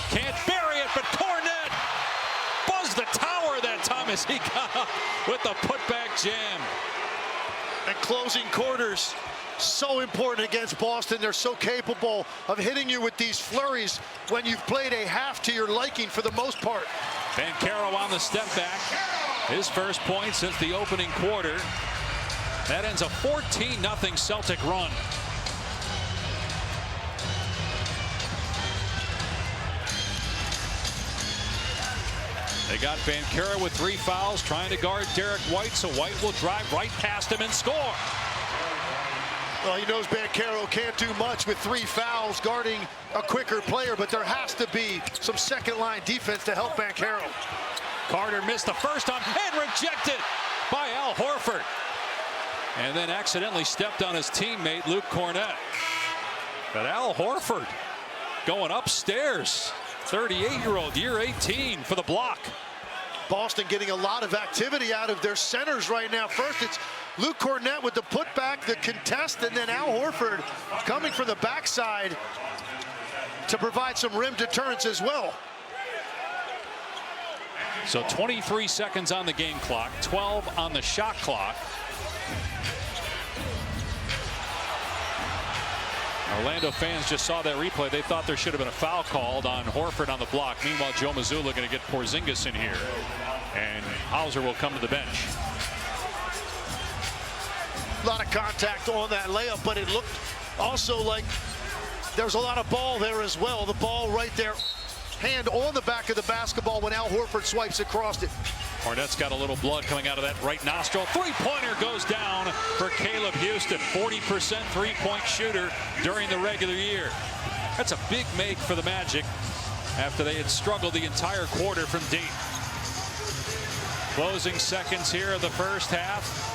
Can't bury it, but Cornette buzzed the tower that time as he got up with the putback jam. And closing quarters, so important against Boston. They're so capable of hitting you with these flurries when you've played a half to your liking for the most part. Banchero on the step back. His first point since the opening quarter. That ends a 14-0 Celtic run. They got Banchero with 3 fouls, trying to guard Derek White, so White will drive right past him and score. Well, he knows Banchero can't do much with 3 fouls guarding a quicker player, but there has to be some second-line defense to help Banchero. Carter missed the first time and rejected by Al Horford. And then accidentally stepped on his teammate, Luke Cornette. But Al Horford going upstairs. 38-year-old, year 18 for the block. Boston getting a lot of activity out of their centers right now. First, it's Luke Cornette with the putback, the contest, and then Al Horford coming from the backside to provide some rim deterrence as well. So 23 seconds on the game clock, 12 on the shot clock. Orlando fans just saw that replay. They thought there should have been a foul called on Horford on the block. Meanwhile, Joe Mazzulla going to get Porzingis in here. And Hauser will come to the bench. A lot of contact on that layup, but it looked also like there was a lot of ball there as well. The ball right there, hand on the back of the basketball when Al Horford swipes across it. Cornette's got a little blood coming out of that right nostril. Three-pointer goes down for Caleb Houston. 40% three-point shooter during the regular year. That's a big make for the Magic after they had struggled the entire quarter from deep. Closing seconds here of the first half.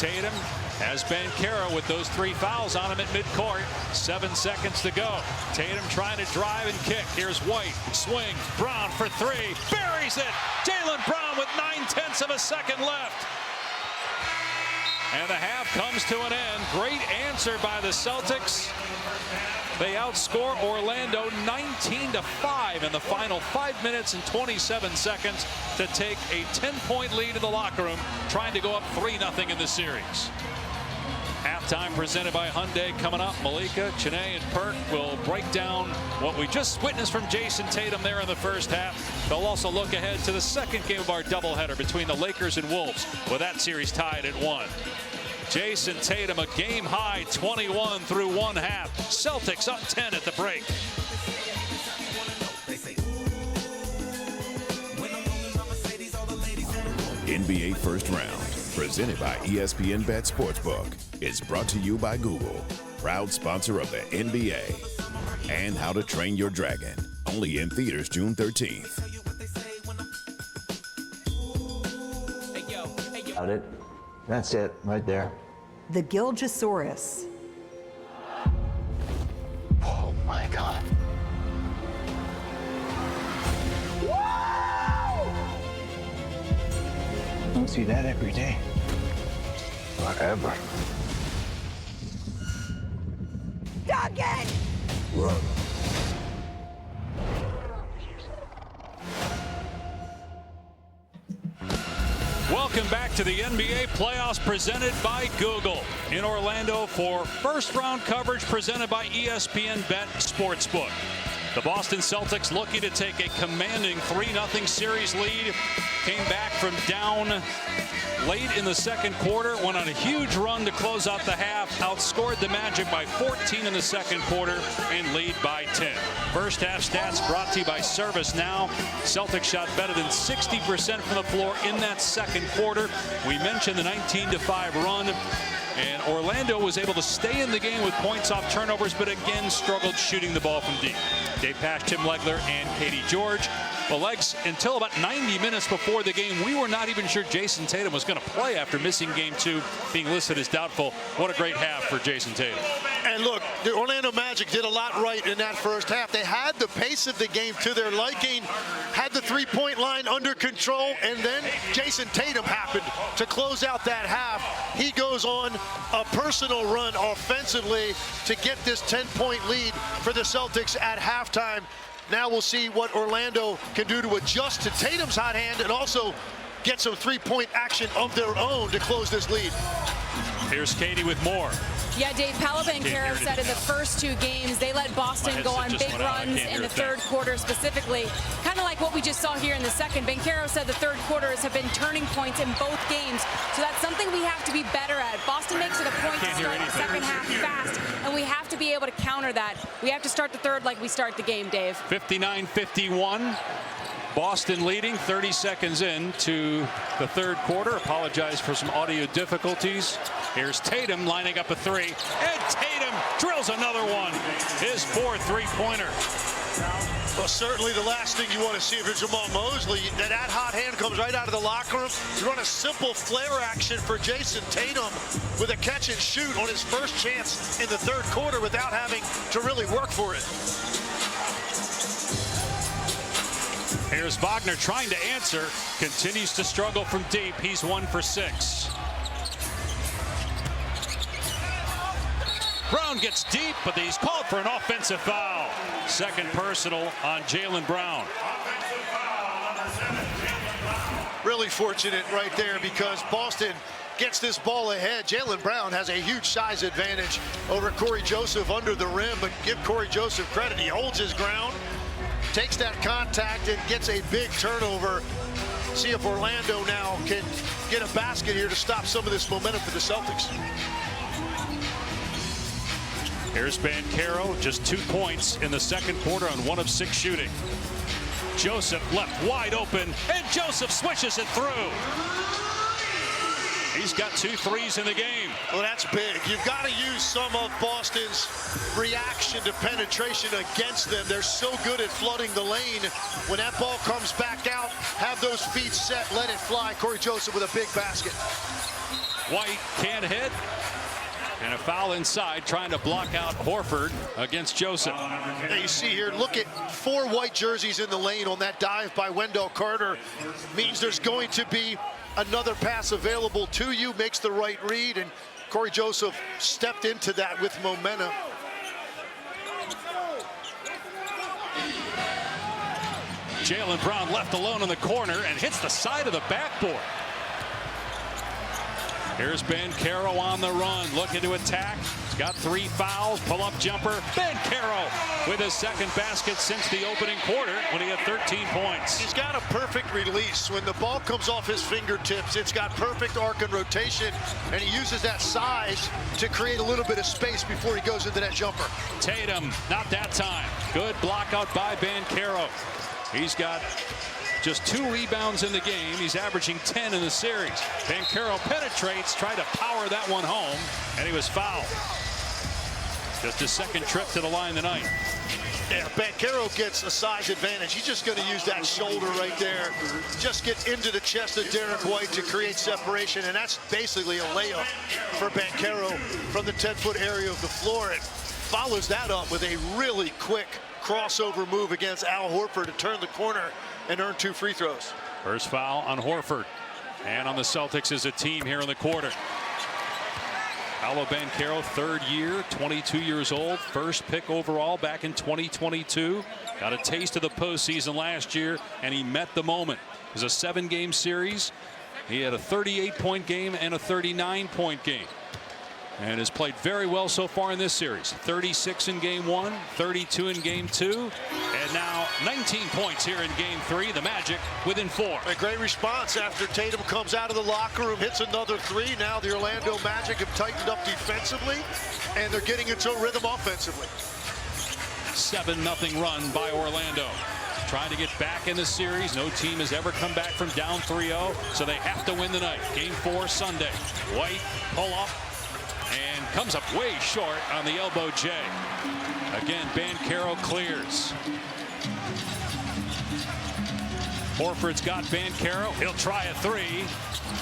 Tatum has Banchero with those 3 fouls on him at midcourt. 7 seconds to go. Tatum trying to drive and kick. Here's White. Swing. Brown for 3. Buries it. Jaylen Brown with 9/10 of a second left. And the half comes to an end. Great answer by the Celtics. They outscore Orlando 19-5 in the final 5 minutes and 27 seconds to take a 10-point lead in the locker room, trying to go up 3-0 in the series. Halftime presented by Hyundai coming up. Malika, Chiney, and Perk will break down what we just witnessed from Jason Tatum there in the first half. They'll also look ahead to the second game of our doubleheader between the Lakers and Wolves, with that series tied at 1. Jason Tatum, a game-high 21 through 1 half. Celtics up 10 at the break. NBA first round. presented by ESPN Bet Sportsbook, is brought to you by Google, proud sponsor of the NBA, and How to Train Your Dragon, only in theaters June 13th. That's it, right there. The Gilgosaurus. Oh my God. Don't see that every day. Forever. Duggan! Run. Welcome back to the NBA playoffs presented by Google in Orlando for first round coverage presented by ESPN Bet Sportsbook. The Boston Celtics looking to take a commanding 3-0 series lead. Came back from down late in the second quarter, went on a huge run to close out the half, outscored the Magic by 14 in the second quarter, and lead by 10. First half stats brought to you by ServiceNow. Celtics shot better than 60% from the floor in that second quarter. We mentioned the 19-5 run, and Orlando was able to stay in the game with points off turnovers, but again struggled shooting the ball from deep. They passed Tim Legler and Katie George. Well, Legs, until about 90 minutes before the game, we were not even sure Jason Tatum was going to play after missing game 2, being listed as doubtful. What a great half for Jason Tatum. And look, the Orlando Magic did a lot right in that first half. They had the pace of the game to their liking, had the three-point line under control, and then Jason Tatum happened to close out that half. He goes on a personal run offensively to get this 10-point lead for the Celtics at halftime. Now we'll see what Orlando can do to adjust to Tatum's hot hand and also get some three-point action of their own to close this lead. Here's Katie with more. Yeah, Dave, Paolo said in the first 2 games, they let Boston go on big runs in the third quarter specifically. Kind of like what we just saw here in the second. Banchero said the third quarters have been turning points in both games. So that's something we have to be better at. Boston makes it a point to start the second half fast, and we have to be able to counter that. We have to start the third like we start the game, Dave. 59-51. Boston leading 30 seconds into the third quarter. Apologize for some audio difficulties. Here's Tatum lining up a 3, and Tatum drills another one. His 4th three-pointer. Well, certainly the last thing you want to see if you're Jamal Mosley, that hot hand comes right out of the locker room. You run a simple flare action for Jason Tatum with a catch and shoot on his first chance in the third quarter without having to really work for it. Here's Wagner trying to answer. Continues to struggle from deep. He's 1 for 6. Brown gets deep, but he's called for an offensive foul. Second personal on Jaylen Brown. Really fortunate right there because Boston gets this ball ahead. Jaylen Brown has a huge size advantage over Corey Joseph under the rim, but give Corey Joseph credit. He holds his ground, takes that contact, and gets a big turnover. See if Orlando now can get a basket here to stop some of this momentum for the Celtics. Here's Banchero, just 2 points in the second quarter on 1 of 6 shooting. Joseph left wide open, and Joseph swishes it through. He's got 2 threes in the game. Well, that's big. You've got to use some of Boston's reaction to penetration against them. They're so good at flooding the lane. When that ball comes back out, have those feet set, let it fly. Corey Joseph with a big basket. White can't hit. And a foul inside, trying to block out Horford against Joseph. Now you see here, look at 4 white jerseys in the lane on that dive by Wendell Carter. Means there's going to be another pass available to you, makes the right read, and Corey Joseph stepped into that with momentum. Jaylen Brown left alone in the corner and hits the side of the backboard. Here's Banchero on the run, looking to attack. He's got 3 fouls, pull-up jumper. Banchero with his second basket since the opening quarter when he had 13 points. He's got a perfect release. When the ball comes off his fingertips, it's got perfect arc and rotation, and he uses that size to create a little bit of space before he goes into that jumper. Tatum, not that time. Good block out by Banchero. He's got just 2 rebounds in the game. He's averaging 10 in the series. Banchero penetrates, tried to power that one home, and he was fouled. Just his second trip to the line tonight. Yeah, Banchero gets a size advantage. He's just going to use that shoulder right there. Just get into the chest of Derek White to create separation, and that's basically a layup for Banchero from the 10-foot area of the floor. It follows that up with a really quick crossover move against Al Horford to turn the corner and earn 2 free throws. First foul on Horford. And on the Celtics as a team here in the quarter. Paolo Banchero, 3rd year, 22 years old, first pick overall back in 2022. Got a taste of the postseason last year, and he met the moment. It was a 7-game series. He had a 38-point game and a 39-point game, and has played very well so far in this series. 36 in game 1, 32 in game 2, and now 19 points here in game 3. The Magic within 4. A great response after Tatum comes out of the locker room, hits another 3. Now the Orlando Magic have tightened up defensively, and they're getting into a rhythm offensively. 7-0 run by Orlando. Trying to get back in the series. No team has ever come back from down 3-0, so they have to win tonight. Game 4 Sunday. White pull up and comes up way short on the elbow J. Again, Banchero clears. Horford's got Banchero. He'll try a 3.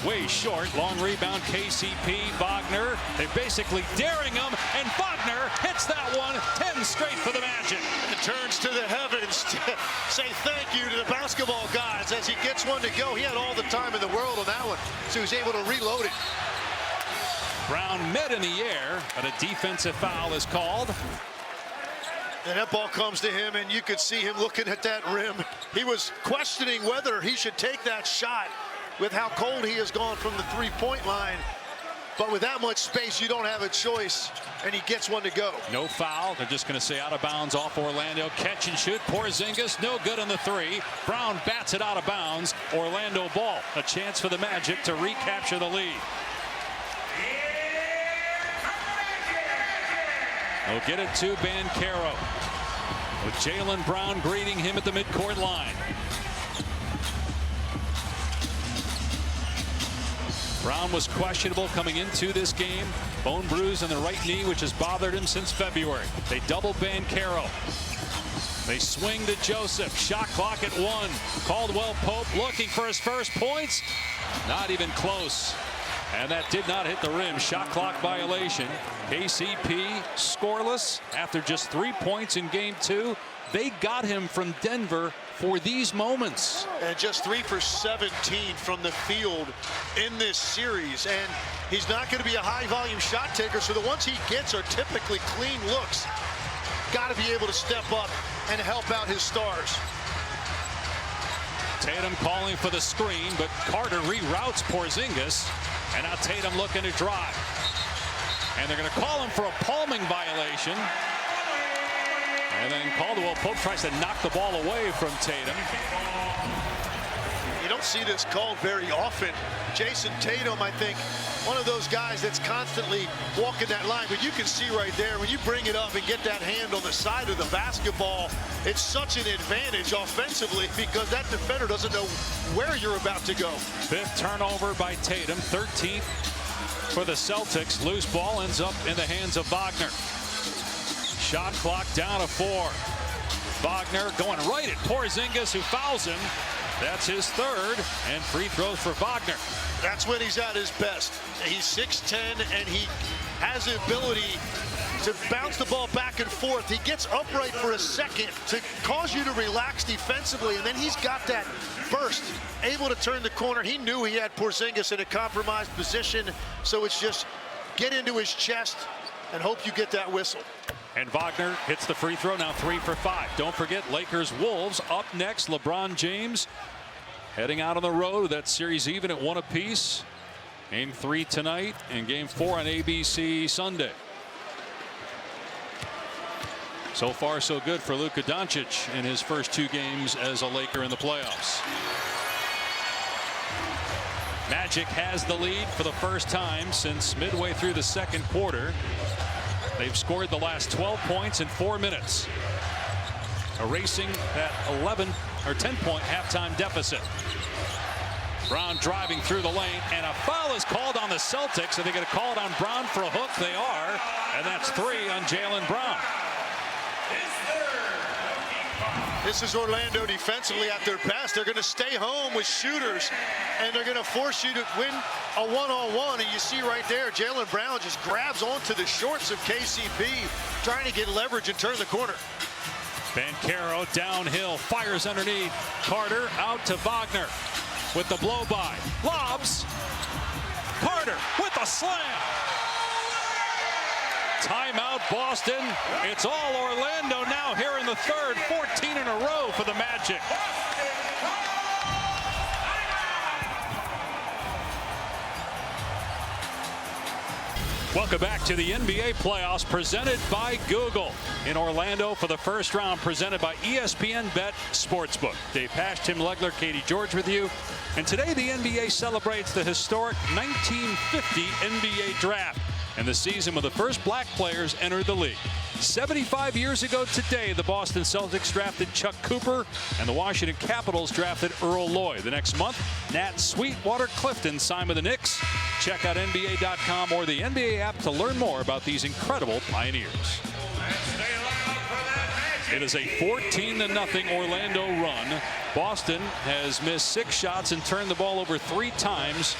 Way short. Long rebound, KCP. Wagner. They're basically daring him, and Wagner hits that one. 10 straight for the Magic. And turns to the heavens to say thank you to the basketball gods as he gets one to go. He had all the time in the world on that one, so he was able to reload it. Brown met in the air, but a defensive foul is called. And that ball comes to him, and you could see him looking at that rim. He was questioning whether he should take that shot with how cold he has gone from the 3-point line. But with that much space, you don't have a choice, and he gets one to go. No foul. They're just going to say out of bounds off Orlando. Catch and shoot. Porzingis, no good on the 3. Brown bats it out of bounds. Orlando ball. A chance for the Magic to recapture the lead. They'll get it to Banchero, with Jaylen Brown greeting him at the midcourt line. Brown was questionable coming into this game. Bone bruise in the right knee, which has bothered him since February. They double Banchero. They swing to Joseph. Shot clock at 1. Caldwell Pope looking for his first points. Not even close. And that did not hit the rim. Shot clock violation. KCP scoreless after just 3 points in game 2. They got him from Denver for these moments. And just 3 for 17 from the field in this series. And he's not going to be a high volume shot taker, so the ones he gets are typically clean looks. Got to be able to step up and help out his stars. Tatum calling for the screen, but Carter reroutes Porzingis. And now Tatum looking to drive. And they're going to call him for a palming violation. And then Caldwell Pope tries to knock the ball away from Tatum. You don't see this called very often. Jason Tatum, I think, one of those guys that's constantly walking that line. But you can see right there, when you bring it up and get that hand on the side of the basketball, it's such an advantage offensively because that defender doesn't know where you're about to go. 5th turnover by Tatum, 13th for the Celtics. Loose ball ends up in the hands of Wagner. Shot clock down to 4. Wagner going right at Porzingis, who fouls him. That's his 3rd, and free throws for Wagner. That's when he's at his best. He's 6'10", and he has the ability to bounce the ball back and forth. He gets upright for a second to cause you to relax defensively, and then he's got that burst, able to turn the corner. He knew he had Porzingis in a compromised position, so it's just get into his chest and hope you get that whistle. And Wagner hits the free throw, now 3 for 5. Don't forget, Lakers Wolves up next. LeBron James heading out on the road. That series even at 1 apiece. Game 3 tonight and game 4 on ABC Sunday. So far so good for Luka Doncic in his first 2 games as a Laker in the playoffs. Magic has the lead for the first time since midway through the 2nd quarter. They've scored the last 12 points in 4 minutes, erasing that 10-point halftime deficit. Brown driving through the lane, and a foul is called on the Celtics. Are they going to call it on Brown for a hook? They are, and that's 3 on Jaylen Brown. This is Orlando defensively at their best. They're going to stay home with shooters, and they're going to force you to win a one-on-one. And you see right there, Jaylen Brown just grabs onto the shorts of KCP, trying to get leverage and turn the corner. Banchero downhill, fires underneath. Carter out to Wagner with the blow-by. Lobs. Carter with a slam. Timeout, Boston. It's all Orlando now here in the third. 14 in a row for the Magic. Welcome back to the NBA playoffs presented by Google. In Orlando for the first round, presented by ESPN Bet Sportsbook. Dave Pasch, Tim Legler, Katie George with you. And today the NBA celebrates the historic 1950 NBA draft and the season when the first black players entered the league. 75 years ago today, the Boston Celtics drafted Chuck Cooper, and the Washington Capitals drafted Earl Lloyd. The next month, Nat Sweetwater Clifton signed with the Knicks. Check out NBA.com or the NBA app to learn more about these incredible pioneers. It is a 14-0 Orlando run. Boston has missed 6 shots and turned the ball over 3 times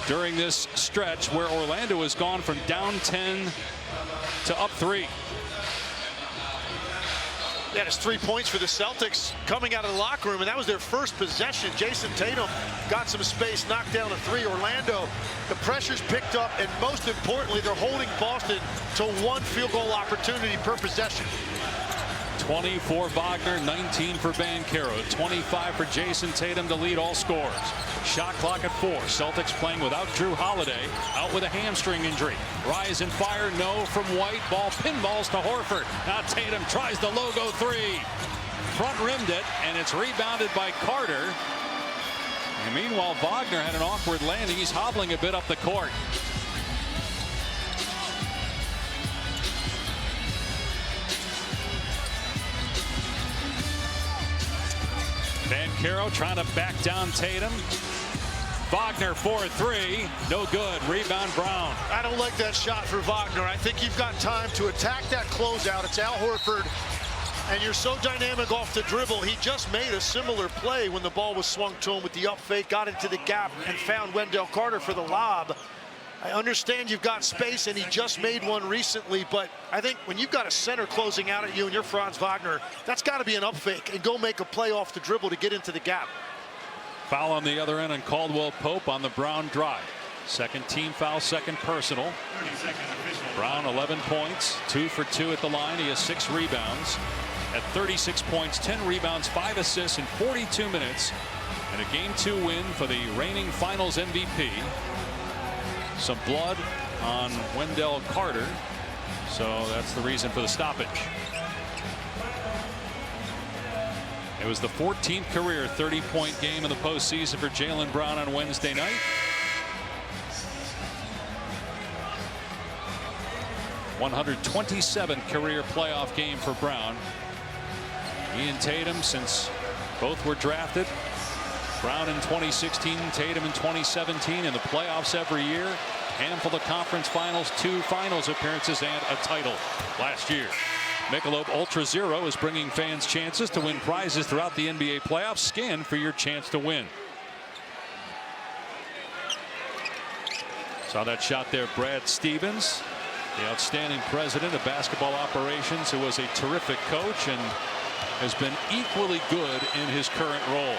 during this stretch, where Orlando has gone from down 10 to up 3. That is 3 points for the Celtics coming out of the locker room, and that was their first possession. Jason Tatum got some space, knocked down a 3. Orlando, the pressure's picked up, and most importantly, they're holding Boston to 1 field goal opportunity per possession. 20 for Wagner, 19 for Banchero, 25 for Jason Tatum to lead all scorers. Shot clock at 4. Celtics playing without Drew Holiday, out with a hamstring injury. Rise and fire, no from White. Ball pinballs to Horford. Now Tatum tries the logo 3. Front rimmed it, and it's rebounded by Carter. And meanwhile, Wagner had an awkward landing. He's hobbling a bit up the court. Banchero trying to back down Tatum. Wagner for 3. No good. Rebound Brown. I don't like that shot for Wagner. I think you've got time to attack that closeout. It's Al Horford, and you're so dynamic off the dribble. He just made a similar play when the ball was swung to him with the up fake, got into the gap, and found Wendell Carter for the lob. I understand you've got space, and he just made one recently, but I think when you've got a center closing out at you and you're Franz Wagner, that's got to be an up fake and go make a play off the dribble to get into the gap. Foul on the other end on Caldwell Pope on the Brown drive. Second team foul, second personal. Brown 11 points, 2 for 2 at the line. He has 6 rebounds. At 36 points, 10 rebounds, 5 assists in 42 minutes. And a Game 2 win for the reigning Finals MVP. Some blood on Wendell Carter, so that's the reason for the stoppage. It was the 14th career 30-point game in the postseason for Jaylen Brown on Wednesday night. #127 career playoff game for Brown. He and Tatum, since both were drafted. Brown in 2016, Tatum in 2017, in the playoffs every year. Handful of conference finals, 2 finals appearances, and a title last year. Michelob Ultra Zero is bringing fans chances to win prizes throughout the NBA playoffs. Scan for your chance to win. Saw that shot there, Brad Stevens, the outstanding president of basketball operations, who was a terrific coach and has been equally good in his current role.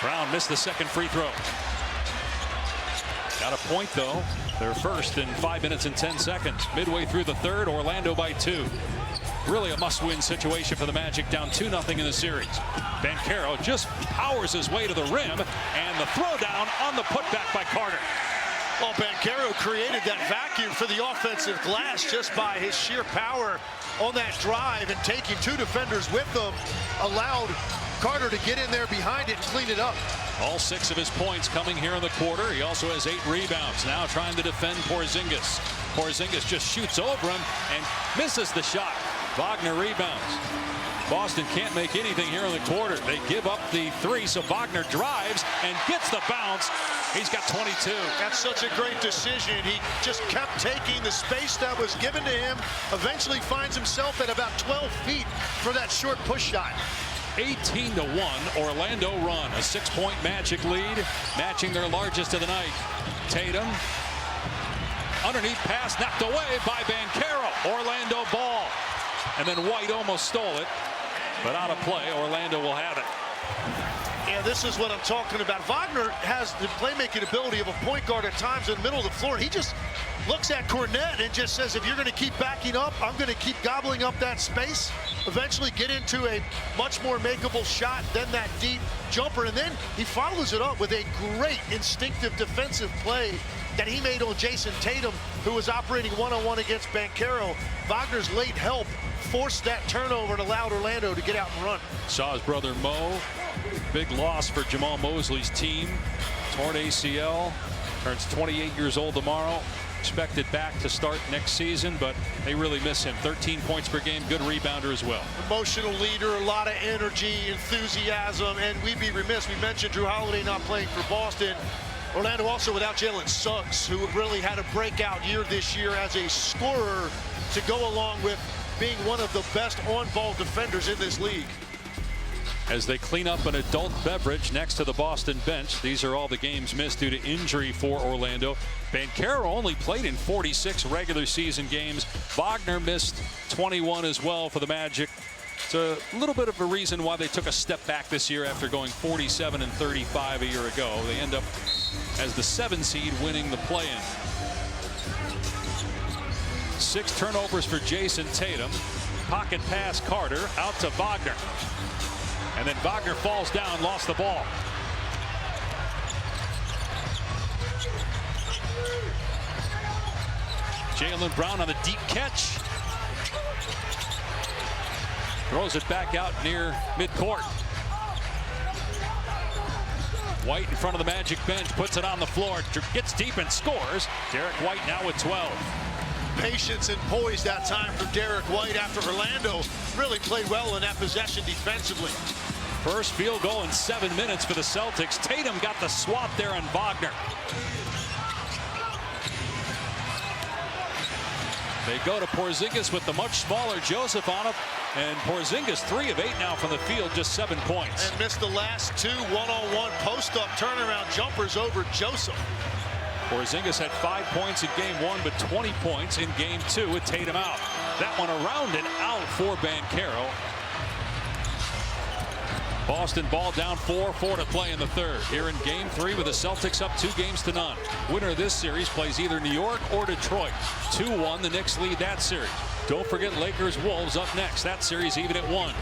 Brown missed the second free throw. Got a point, though. Their first in 5 minutes and 10 seconds. Midway through the third, Orlando by 2. Really a must-win situation for the Magic, down 2-0 in the series. Banchero just powers his way to the rim, and the throwdown on the putback by Carter. Well, Banchero created that vacuum for the offensive glass just by his sheer power on that drive, and taking 2 defenders with them allowed Carter to get in there behind it and clean it up. All 6 of his points coming here in the quarter. He also has 8 rebounds. Now trying to defend Porzingis. Porzingis just shoots over him and misses the shot. Wagner rebounds. Boston can't make anything here in the quarter. They give up the 3, so Wagner drives and gets the bounce. He's got 22. That's such a great decision. He just kept taking the space that was given to him. Eventually finds himself at about 12 feet for that short push shot. 18-1 Orlando run. A 6-point Magic lead, matching their largest of the night. Tatum. Underneath pass knocked away by Banchero. Orlando ball. And then White almost stole it, but out of play. Orlando will have it. Yeah, this is what I'm talking about. Wagner has the playmaking ability of a point guard at times in the middle of the floor. He just looks at Cornette and just says, if you're going to keep backing up, I'm going to keep gobbling up that space. Eventually get into a much more makeable shot than that deep jumper. And then he follows it up with a great instinctive defensive play that he made on Jason Tatum, who was operating one-on-one against Banchero. Wagner's late help forced that turnover and allowed Orlando to get out and run. Saw his brother Mo. Big loss for Jamal Mosley's team. Torn ACL. Turns 28 years old tomorrow. Expected back to start next season, but they really miss him. 13 points per game, good rebounder as well. Emotional leader, a lot of energy, enthusiasm, and we'd be remiss. We mentioned Drew Holiday not playing for Boston. Orlando also without Jalen Suggs, who really had a breakout year this year as a scorer to go along with being one of the best on-ball defenders in this league. As they clean up an adult beverage next to the Boston bench. These are all the games missed due to injury for Orlando. Banchero only played in 46 regular season games. Wagner missed 21 as well for the Magic. It's a little bit of a reason why they took a step back this year after going 47-35 a year ago. They end up as the 7 seed winning the play-in. 6 turnovers for Jason Tatum. Pocket pass Carter out to Wagner. And then Wagner falls down, lost the ball. Jaylen Brown on the deep catch. Throws it back out near midcourt. White in front of the Magic bench, puts it on the floor, gets deep and scores. Derek White now with 12. Patience and poise that time for Derek White after Orlando really played well in that possession defensively. First field goal in 7 minutes for the Celtics. Tatum got the swat there on Wagner. They go to Porzingis with the much smaller Joseph on him. And Porzingis 3 of 8 now from the field, just 7 points. And missed the last 2 one-on-one post-up turnaround jumpers over Joseph. Porzingis had 5 points in game 1, but 20 points in game 2 with Tatum out. That one around and out for Banchero. Boston ball down 4-4 to play in the third. Here in game 3 with the Celtics up 2-0. Winner of this series plays either New York or Detroit. 2-1, the Knicks lead that series. Don't forget Lakers-Wolves up next. That series even at 1.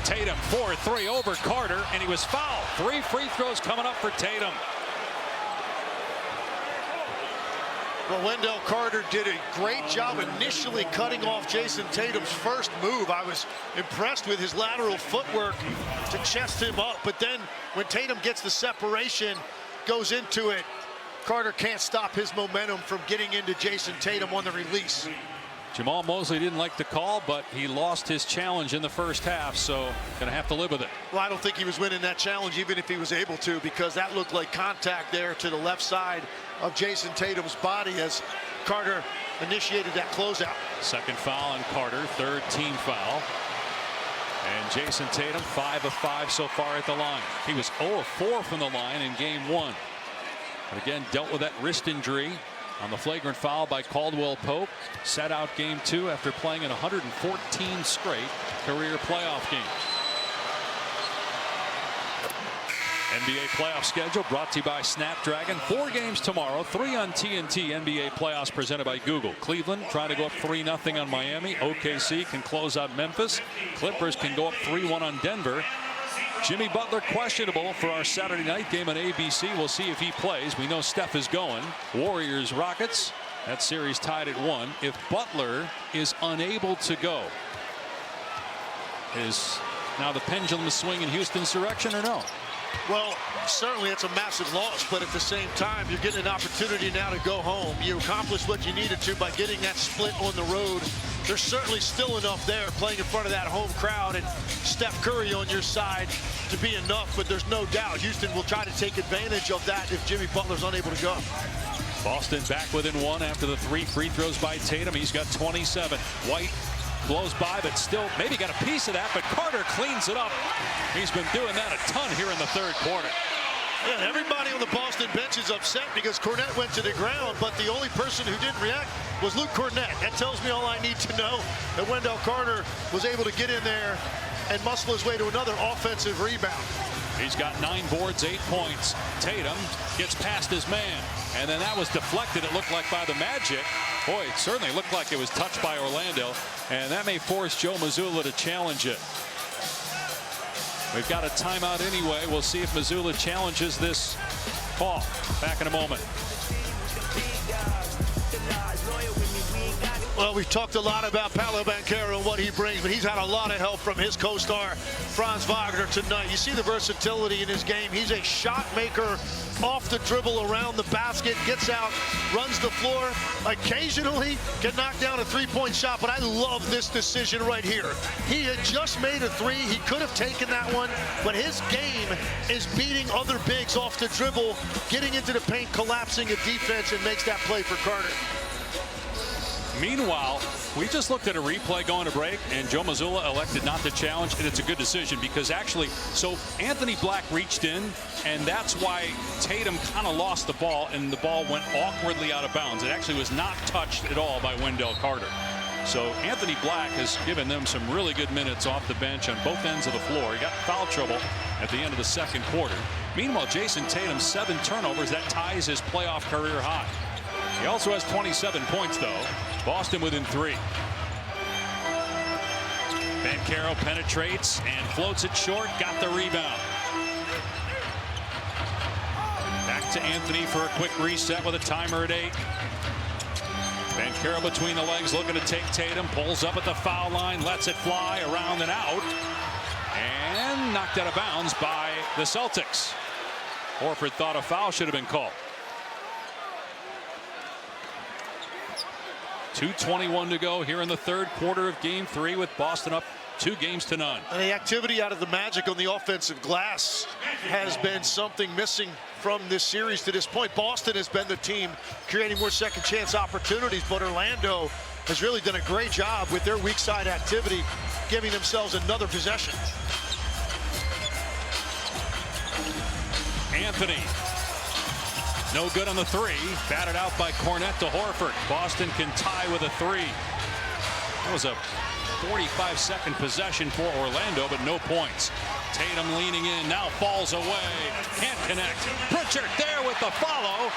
Tatum 4-3 over Carter, and he was fouled. 3 free throws coming up for Tatum. Well, Wendell Carter did a great job initially cutting off Jason Tatum's first move. I was impressed with his lateral footwork to chest him up. But then when Tatum gets the separation, goes into it, Carter can't stop his momentum from getting into Jason Tatum on the release. Jamal Mosley didn't like the call, but he lost his challenge in the first half, so going to have to live with it. Well, I don't think he was winning that challenge even if he was able to, because that looked like contact there to the left side of Jason Tatum's body as Carter initiated that closeout. Second foul on Carter, 3rd team foul. And Jason Tatum 5 of 5 so far at the line. He was 0 of 4 from the line in game 1. But again, dealt with that wrist injury on the flagrant foul by Caldwell Pope. Sat out game 2 after playing in 114 straight career playoff games. NBA playoff schedule brought to you by Snapdragon. 4 games tomorrow, 3 on TNT. NBA playoffs presented by Google. Cleveland trying to go up 3-0 on Miami. OKC can close out Memphis. Clippers can go up 3-1 on Denver. Jimmy Butler questionable for our Saturday night game on ABC. We'll see if he plays. We know Steph is going. Warriors Rockets. That series tied at 1. If Butler is unable to go, is now the pendulum swing in Houston's direction or no? Well, certainly it's a massive loss, but at the same time, you're getting an opportunity now to go home. You accomplished what you needed to by getting that split on the road there's certainly still enough there playing in front of that home crowd and Steph Curry on your side to be enough, but there's no doubt Houston will try to take advantage of that if Jimmy Butler's unable to go. Boston back within one after the 3 free throws by Tatum. He's got 27. White blows by, but still maybe got a piece of that, but Carter cleans it up. He's been doing that a ton here in the third quarter. Yeah, everybody on the Boston bench is upset because Cornette went to the ground, but the only person who didn't react was Luke Cornette. That tells me all I need to know, that Wendell Carter was able to get in there and muscle his way to another offensive rebound. He's got 9 boards, 8 points. Tatum gets past his man, and then that was deflected, it looked like, by the Magic. Boy, it certainly looked like it was touched by Orlando, and that may force Joe Mazzulla to challenge it. We've got a timeout anyway. We'll see if Mazzulla challenges this call. Back in a moment. Well, we've talked a lot about Paolo Banchero and what he brings, but he's had a lot of help from his co-star, Franz Wagner, tonight. You see the versatility in his game. He's a shot maker off the dribble around the basket, gets out, runs the floor, occasionally can knock down a three-point shot, but I love this decision right here. He had just made a 3. He could have taken that one, but his game is beating other bigs off the dribble, getting into the paint, collapsing a defense, and makes that play for Carter. Meanwhile, we just looked at a replay going to break, and Joe Mazzulla elected not to challenge, and it's a good decision because actually, so Anthony Black reached in, and that's why Tatum kind of lost the ball, and the ball went awkwardly out of bounds. It actually was not touched at all by Wendell Carter. So Anthony Black has given them some really good minutes off the bench on both ends of the floor. He got foul trouble at the end of the second quarter. Meanwhile, Jason Tatum, 7 turnovers. That ties his playoff career high. He also has 27 points, though. Boston within 3. Banchero penetrates and floats it short. Got the rebound. Back to Anthony for a quick reset with a timer at 8. Banchero between the legs looking to take Tatum. Pulls up at the foul line. Lets it fly around and out. And knocked out of bounds by the Celtics. Horford thought a foul should have been called. 2:21 to go here in the third quarter of Game 3 with Boston up 2-0. And the activity out of the Magic on the offensive glass has been something missing from this series to this point. Boston has been the team creating more second chance opportunities, but Orlando has really done a great job with their weak side activity, giving themselves another possession. Anthony. No good on the 3. Batted out by Cornette to Horford. Boston can tie with a 3. That was a 45-second possession for Orlando, but no points. Tatum leaning in, now falls away. Can't connect. Pritchard there with the follow.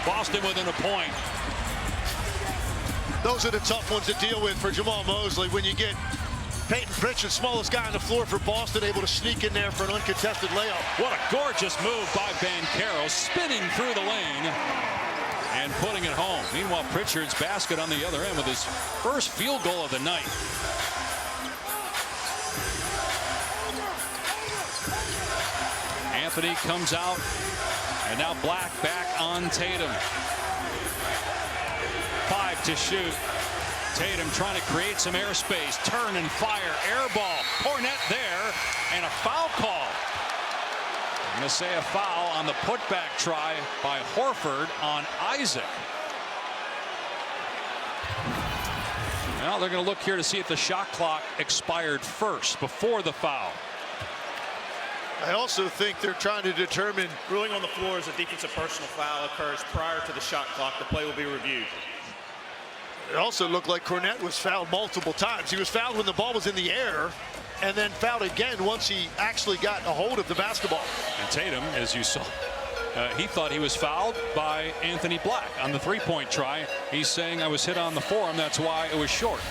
Boston within a point. Those are the tough ones to deal with for Jamal Mosley when you get Peyton Pritchard, smallest guy on the floor for Boston, able to sneak in there for an uncontested layup. What a gorgeous move by Banchero, spinning through the lane and putting it home. Meanwhile, Pritchard's basket on the other end with his first field goal of the night. Anthony comes out, and now Black back on Tatum. 5 to shoot. Tatum trying to create some airspace, turn and fire, air ball. Cornette there, and a foul call. I'm going to say a foul on the putback try by Horford on Isaac. Now they're going to look here to see if the shot clock expired first before the foul. I also think they're trying to determine. Ruling on the floor as a defensive personal foul occurs prior to the shot clock. The play will be reviewed. It also looked like Cornette was fouled multiple times. He was fouled when the ball was in the air, and then fouled again once he actually got a hold of the basketball. And Tatum, as you saw, he thought he was fouled by Anthony Black on the 3-point try. He's saying I was hit on the forearm, that's why it was short.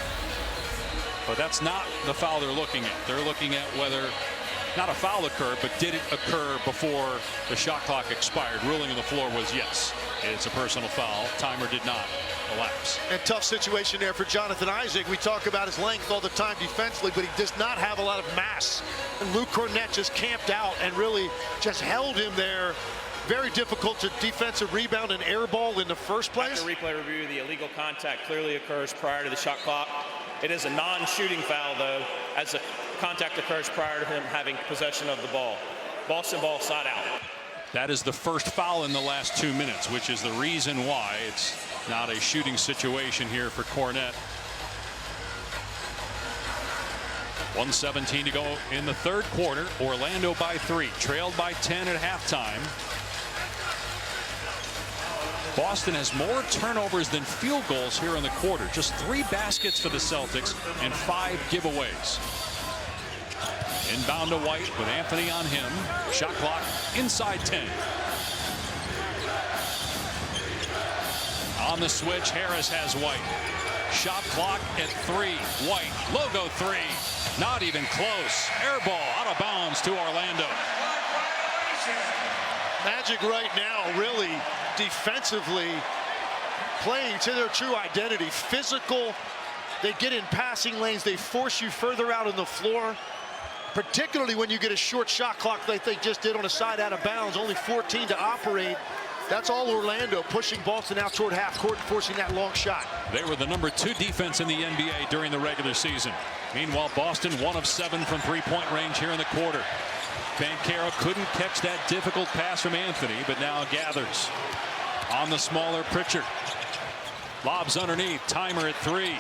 But that's not the foul they're looking at. They're looking at whether not a foul occurred, but did it occur before the shot clock expired. Ruling on the floor was yes, it's a personal foul. Timer did not elapse. And tough situation there for Jonathan Isaac. We talk about his length all the time defensively, but he does not have a lot of mass. And Luke Cornette just camped out and really just held him there very difficult to defensive rebound and air ball in the first place. After replay review, the illegal contact clearly occurs prior to the shot clock. It is a non-shooting foul, though, as the contact occurs prior to him having possession of the ball. Boston ball side out. That is the first foul in the last 2 minutes, which is the reason why it's not a shooting situation here for Cornette. 1:17 to go in the third quarter. Orlando by 3, trailed by 10 at halftime. Boston has more turnovers than field goals here in the quarter. Just 3 baskets for the Celtics and 5 giveaways. Inbound to White with Anthony on him. Shot clock inside 10. On the switch, Harris has White. Shot clock at 3. White, logo 3. Not even close. Air ball out of bounds to Orlando. Magic right now really defensively playing to their true identity. Physical. They get in passing lanes. They force you further out on the floor. Particularly when you get a short shot clock like they just did on a side out of bounds. Only 14 to operate. That's all Orlando, pushing Boston out toward half court and forcing that long shot. They were the number 2 defense in the NBA during the regular season. Meanwhile, Boston 1 of 7 from three-point range here in the quarter. Banchero couldn't catch that difficult pass from Anthony, but now gathers. On the smaller Pritchard. Lobs underneath. Timer at 3.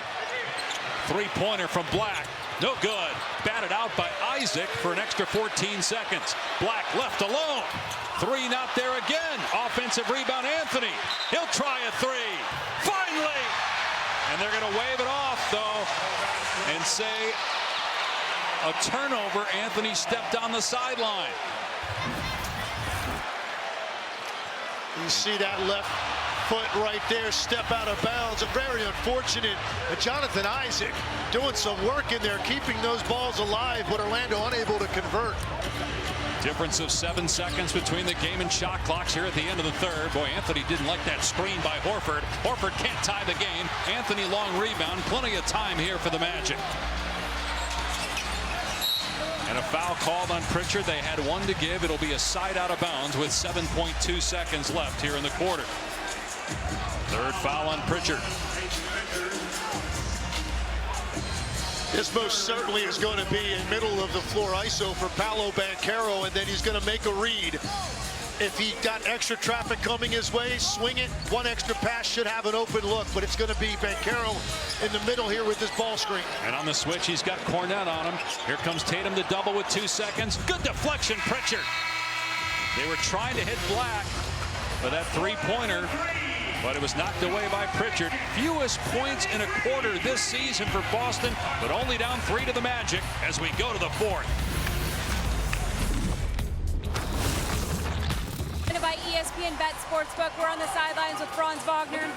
Three-pointer from Black. No good. Batted out by Isaac for an extra 14 seconds. Black left alone. 3 not there again. Offensive rebound, Anthony. He'll try a 3. Finally! And they're going to wave it off, though, and say a turnover. Anthony stepped on the sideline. You see that left foot right there step out of bounds. Very unfortunate. Jonathan Isaac doing some work in there, keeping those balls alive, but Orlando unable to convert. Difference of 7 seconds between the game and shot clocks here at the end of the third. Boy, Anthony didn't like that screen by Horford. Horford can't tie the game. Anthony long rebound. Plenty of time here for the Magic. And a foul called on Pritchard. They had 1 to give. It'll be a side out of bounds with 7.2 seconds left here in the quarter. Third foul on Pritchard. This most certainly is going to be in middle of the floor ISO for Paolo Banchero, and then he's going to make a read. If he got extra traffic coming his way, swing it. 1 extra pass should have an open look, but it's going to be Banchero in the middle here with this ball screen. And on the switch, he's got Cornette on him. Here comes Tatum to double with 2 seconds. Good deflection, Pritchard. They were trying to hit Black for that three-pointer, but it was knocked away by Pritchard. Fewest points in a quarter this season for Boston, but only down 3 to the Magic as we go to the fourth. By ESPN Bet Sportsbook, we're on the sidelines with Franz Wagner.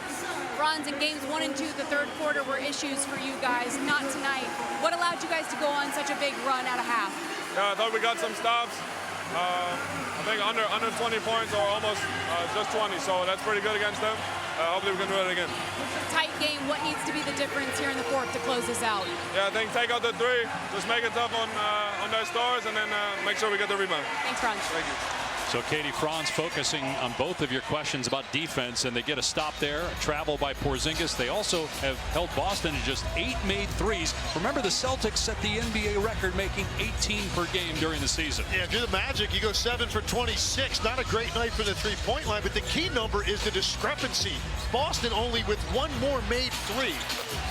Franz, in games 1 and 2, the third quarter were issues for you guys, not tonight. What allowed you guys to go on such a big run out of half? Yeah, I thought we got some stops. I think under 20 points or almost just 20, so that's pretty good against them. Hopefully we can do it again. Tight game. What needs to be the difference here in the fourth to close this out? Yeah, I think take out the 3, just make it tough on their stars, and then make sure we get the rebound. Thanks, Franz. Thank you. So Katie, Franz focusing on both of your questions about defense, and they get a stop there, a travel by Porzingis. They also have held Boston to just 8 made threes. Remember, the Celtics set the NBA record, making 18 per game during the season. Yeah, if you're the Magic, you go 7 for 26. Not a great night for the three-point line, but the key number is the discrepancy. Boston only with 1 more made 3.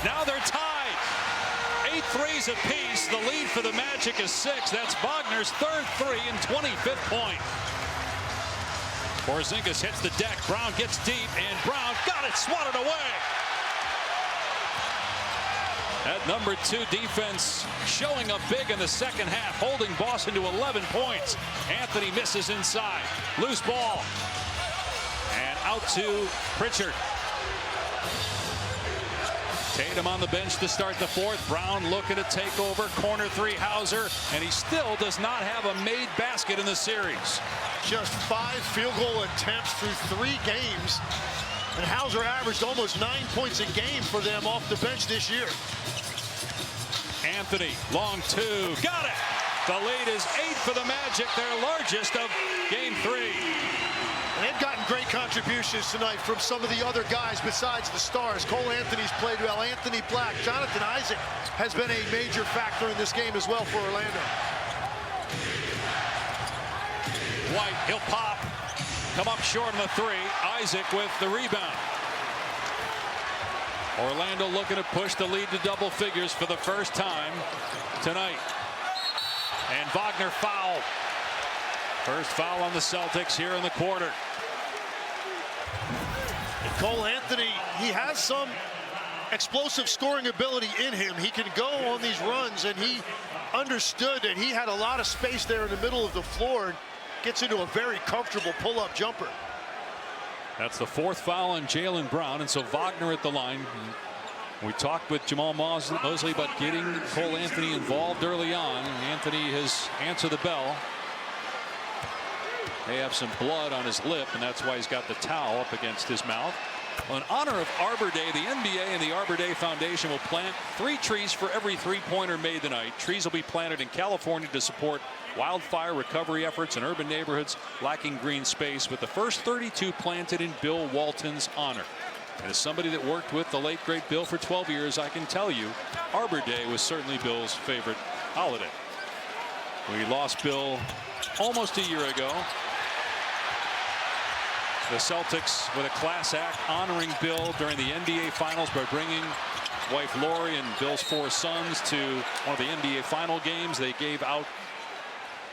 Now they're tied. 8 threes apiece. The lead for the Magic is 6. That's Wagner's 3rd 3 and 25th point. Porzingis hits the deck. Brown gets deep, and Brown got it, swatted away. That number 2 defense showing up big in the second half, holding Boston to 11 points. Anthony misses inside. Loose ball. And out to Pritchard. Tatum on the bench to start the fourth. Brown looking to take over. Corner 3, Hauser, and he still does not have a made basket in the series. Just 5 field goal attempts through 3 games. And Hauser averaged almost 9 points a game for them off the bench this year. Anthony, long 2, got it! The lead is 8 for the Magic, their largest of game 3. They've gotten great contributions tonight from some of the other guys besides the stars. Cole Anthony's played well. Anthony Black, Jonathan Isaac has been a major factor in this game as well for Orlando. White, he'll pop. Come up short on the three. Isaac with the rebound. Orlando looking to push the lead to double figures for the first time tonight. And Wagner foul. First foul on the Celtics here in the quarter. Cole Anthony, he has some explosive scoring ability in him. He can go on these runs, and he understood that he had a lot of space there in the middle of the floor and gets into a very comfortable pull-up jumper. That's the fourth foul on Jaylen Brown, and so Wagner at the line. We talked with Jamal Mosley about getting Cole Anthony involved early on. Anthony has answered the bell. They have some blood on his lip, and that's why he's got the towel up against his mouth. Well, in honor of Arbor Day, the NBA and the Arbor Day Foundation will plant 3 trees for every 3-pointer made tonight. Trees will be planted in California to support wildfire recovery efforts in urban neighborhoods lacking green space, with the first 32 planted in Bill Walton's honor. And as somebody that worked with the late great Bill for 12 years, I can tell you Arbor Day was certainly Bill's favorite holiday. We lost Bill almost a year ago. The Celtics with a class act honoring Bill during the NBA Finals by bringing wife Lori and Bill's 4 sons to one of the NBA Final games. They gave out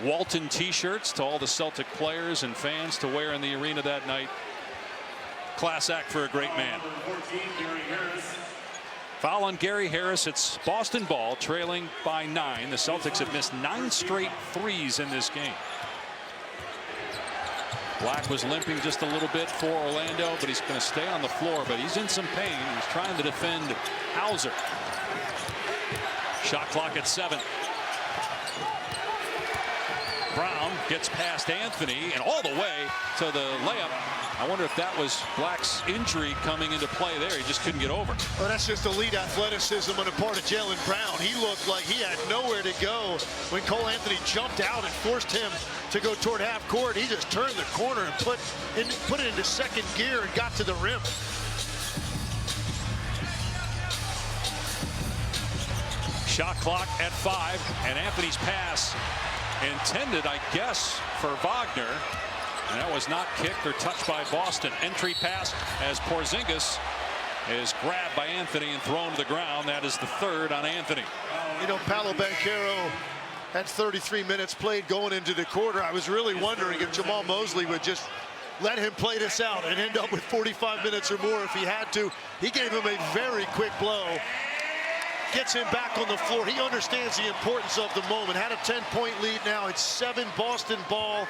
Walton t-shirts to all the Celtic players and fans to wear in the arena that night. Class act for a great man. Foul on Gary Harris. It's Boston ball, trailing by 9. The Celtics have missed 9 straight threes in this game. Black was limping just a little bit for Orlando, but he's going to stay on the floor, but he's in some pain. He's trying to defend Hauser. Shot clock at 7. Brown gets past Anthony and all the way to the layup. I wonder if that was Black's injury coming into play there. He just couldn't get over. Well, that's just elite athleticism on the part of Jaylen Brown. He looked like he had nowhere to go when Cole Anthony jumped out and forced him to go toward half court. He just turned the corner and put it into second gear and got to the rim. Shot clock at 5, and Anthony's pass intended, I guess, for Wagner. And that was not kicked or touched by Boston. Entry pass as Porzingis is grabbed by Anthony and thrown to the ground. That is the 3rd on Anthony. You know, Paolo Banchero had 33 minutes played going into the quarter. I was really wondering if Jamal Mosley would just let him play this out and end up with 45 minutes or more if he had to. He gave him a very quick blow. Gets him back on the floor. He understands the importance of the moment. Had a 10-point lead now. It's 7 Boston ball.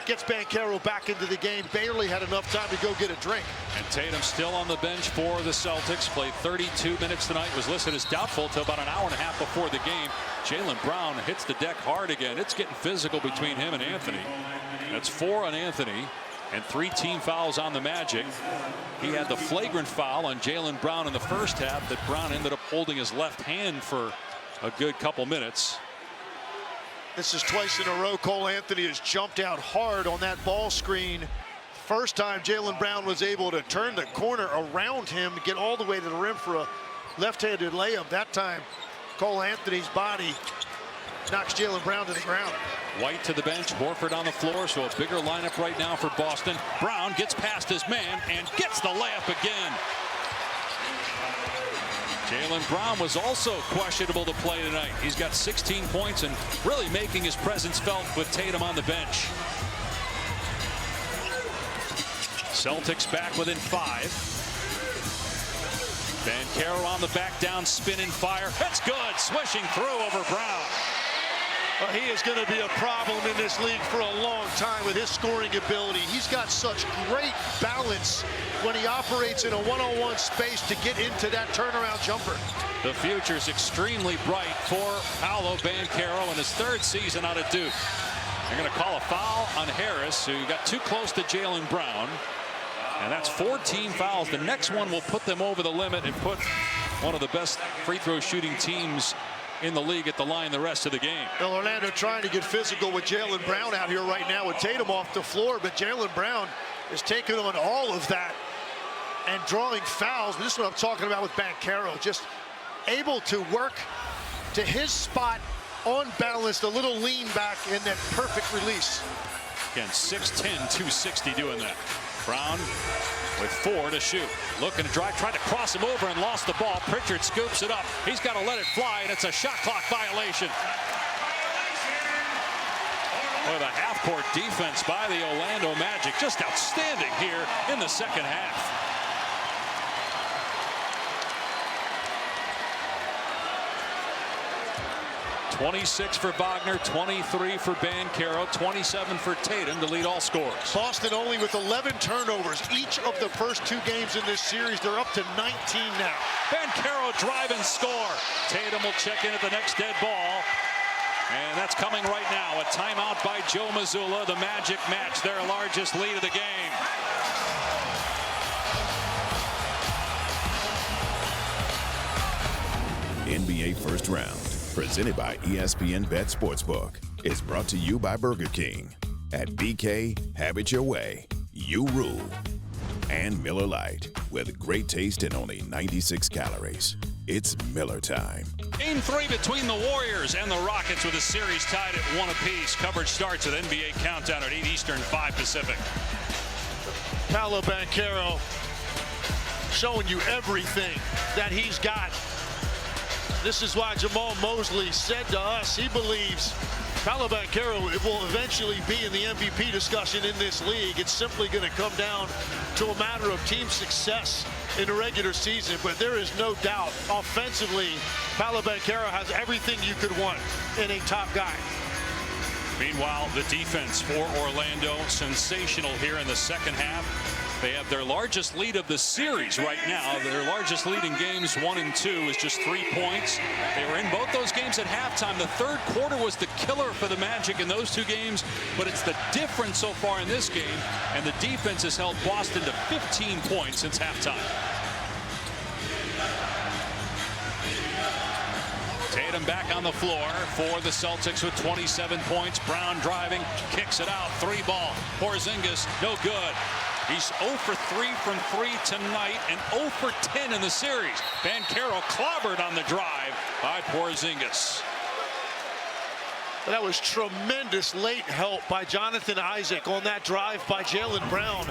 Gets Banchero back into the game. Barely had enough time to go get a drink. And Tatum still on the bench for the Celtics. Played 32 minutes tonight. Was listed as doubtful till about an hour and a half before the game. Jaylen Brown hits the deck hard again. It's getting physical between him and Anthony. That's 4 on Anthony and 3 team fouls on the Magic. He had the flagrant foul on Jaylen Brown in the first half that Brown ended up holding his left hand for a good couple minutes. This is twice in a row Cole Anthony has jumped out hard on that ball screen. First time Jaylen Brown was able to turn the corner around him, get all the way to the rim for a left-handed layup. That time Cole Anthony's body knocks Jaylen Brown to the ground. White to the bench, Horford on the floor, so a bigger lineup right now for Boston. Brown gets past his man and gets the layup again. Jaylen Brown was also questionable to play tonight. He's got 16 points and really making his presence felt with Tatum on the bench. Celtics back within 5. Banchero on the back down, spinning fire. That's good, swishing through over Brown. Well, he is going to be a problem in this league for a long time with his scoring ability. He's got such great balance when he operates in a one-on-one space to get into that turnaround jumper. The future's extremely bright for Paolo Banchero in his 3rd season out of Duke. They're going to call a foul on Harris, who got too close to Jaylen Brown. And that's 4 team fouls. The next one will put them over the limit and put one of the best free throw shooting teams in the league at the line the rest of the game. Well, Orlando trying to get physical with Jaylen Brown out here right now with Tatum off the floor, but Jaylen Brown is taking on all of that and drawing fouls. This is what I'm talking about with Banchero, just able to work to his spot, unbalanced, a little lean back, and then perfect release. Again, 6'10", 260 doing that. Brown with 4 to shoot. Looking to drive, tried to cross him over and lost the ball. Pritchard scoops it up. He's got to let it fly, and it's a shot clock violation. Boy, the half-court defense by the Orlando Magic just outstanding here in the second half. 26 for Wagner, 23 for Banchero, 27 for Tatum to lead all scorers. Boston only with 11 turnovers each of the first 2 games in this series. They're up to 19 now. Banchero drive and score. Tatum will check in at the next dead ball. And that's coming right now. A timeout by Joe Mazzulla. The Magic match their largest lead of the game. NBA First Round, presented by ESPN Bet Sportsbook, is brought to you by Burger King. At BK, have it your way. You rule. And Miller Lite, with great taste and only 96 calories. It's Miller time. Game 3 between the Warriors and the Rockets with a series tied at 1 apiece. Coverage starts with NBA Countdown at 8 Eastern, 5 Pacific. Paolo Banchero showing you everything that he's got. This is why Jamal Mosley said to us he believes Paolo Banchero will eventually be in the MVP discussion in this league. It's simply going to come down to a matter of team success in the regular season, but there is no doubt offensively Paolo Banchero has everything you could want in a top guy. Meanwhile, the defense for Orlando, sensational here in the second half. They have their largest lead of the series right now. Their largest lead in games 1 and 2 is just 3 points. They were in both those games at halftime. The third quarter was the killer for the Magic in those 2 games, but it's the difference so far in this game, and the defense has held Boston to 15 points since halftime. Tatum back on the floor for the Celtics with 27 points. Brown driving, kicks it out, 3-ball. Porzingis, no good. He's 0 for 3 from 3 tonight and 0 for 10 in the series. Banchero clobbered on the drive by Porzingis. That was tremendous late help by Jonathan Isaac on that drive by Jaylen Brown.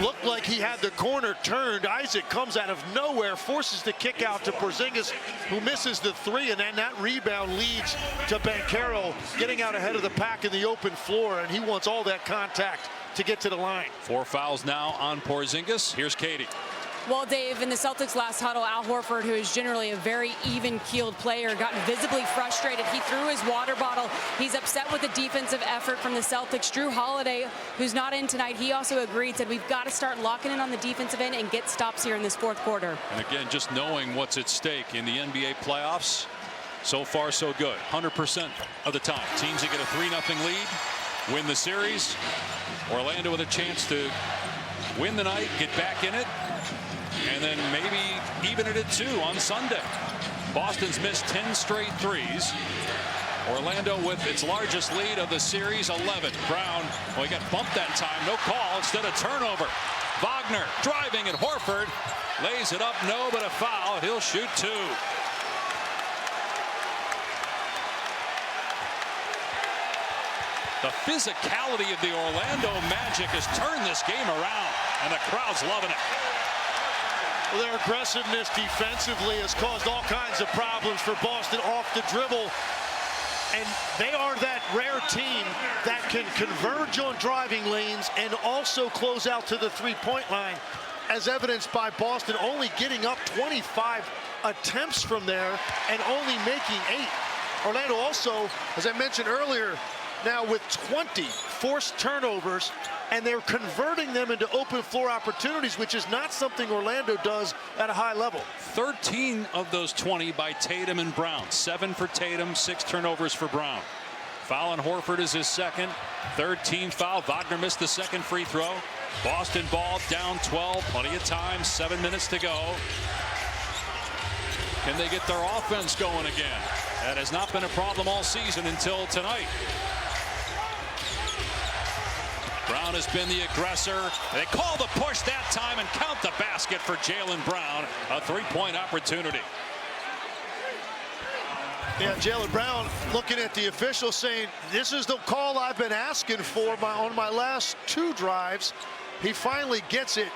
Looked like he had the corner turned. Isaac comes out of nowhere, forces the kick out to Porzingis, who misses the 3, and then that rebound leads to Banchero getting out ahead of the pack in the open floor, and he wants all that contact to get to the line. 4 fouls now on Porzingis. Here's Katie. Well, Dave, in the Celtics last huddle, Al Horford, who is generally a very even-keeled player, got visibly frustrated. He threw his water bottle. He's upset with the defensive effort from the Celtics. Drew Holiday, who's not in tonight, he also agreed, said we've got to start locking in on the defensive end and get stops here in this 4th quarter. And again, just knowing what's at stake in the NBA playoffs, so far so good. 100% of the time. Teams that get a 3-0 lead win the series. Orlando with a chance to win the night, get back in it, and then maybe even it at 2 on Sunday. Boston's missed 10 straight threes. Orlando with its largest lead of the series, 11. Brown, well, he got bumped that time. No call, instead of turnover. Wagner driving at Horford. Lays it up, no, but a foul. He'll shoot 2. The physicality of the Orlando Magic has turned this game around, and the crowd's loving it. Well, their aggressiveness defensively has caused all kinds of problems for Boston off the dribble. And they are that rare team that can converge on driving lanes and also close out to the 3-point line, as evidenced by Boston only getting up 25 attempts from there and only making 8. Orlando also, as I mentioned earlier, now with 20 forced turnovers, and they're converting them into open floor opportunities, which is not something Orlando does at a high level. 13 of those 20 by Tatum and Brown. 7 for Tatum, 6 turnovers for Brown. Foul on Horford is his second. 3rd team foul. Wagner missed the 2nd free throw. Boston ball down 12. Plenty of time. 7 minutes to go. Can they get their offense going again? That has not been a problem all season until tonight. Brown has been the aggressor. They call the push that time and count the basket for Jaylen Brown. A three-point opportunity. Yeah, Jaylen Brown looking at the official saying, this is the call I've been asking for on my last 2 drives. He finally gets it.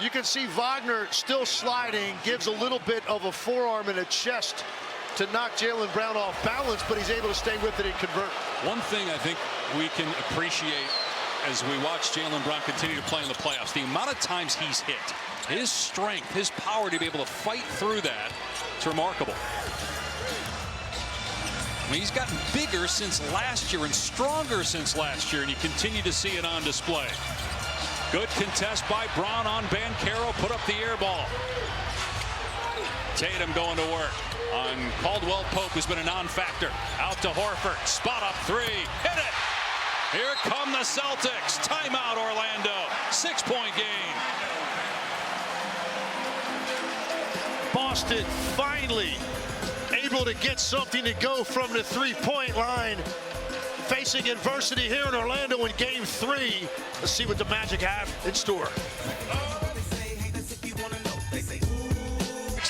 You can see Wagner still sliding, gives a little bit of a forearm and a chest to knock Jaylen Brown off balance, but he's able to stay with it and convert. One thing I think we can appreciate as we watch Jaylen Brown continue to play in the playoffs, the amount of times he's hit, his strength, his power to be able to fight through that, it's remarkable. I mean, he's gotten bigger since last year and stronger since last year, and you continue to see it on display. Good contest by Brown on Banchero, put up the air ball. Tatum going to work on Caldwell Pope, who's been a non-factor. Out to Horford, spot up 3, hit it! Here come the Celtics. Timeout, Orlando. 6-point game. Boston finally able to get something to go from the three-point line. Facing adversity here in Orlando in Game 3. Let's see what the Magic have in store.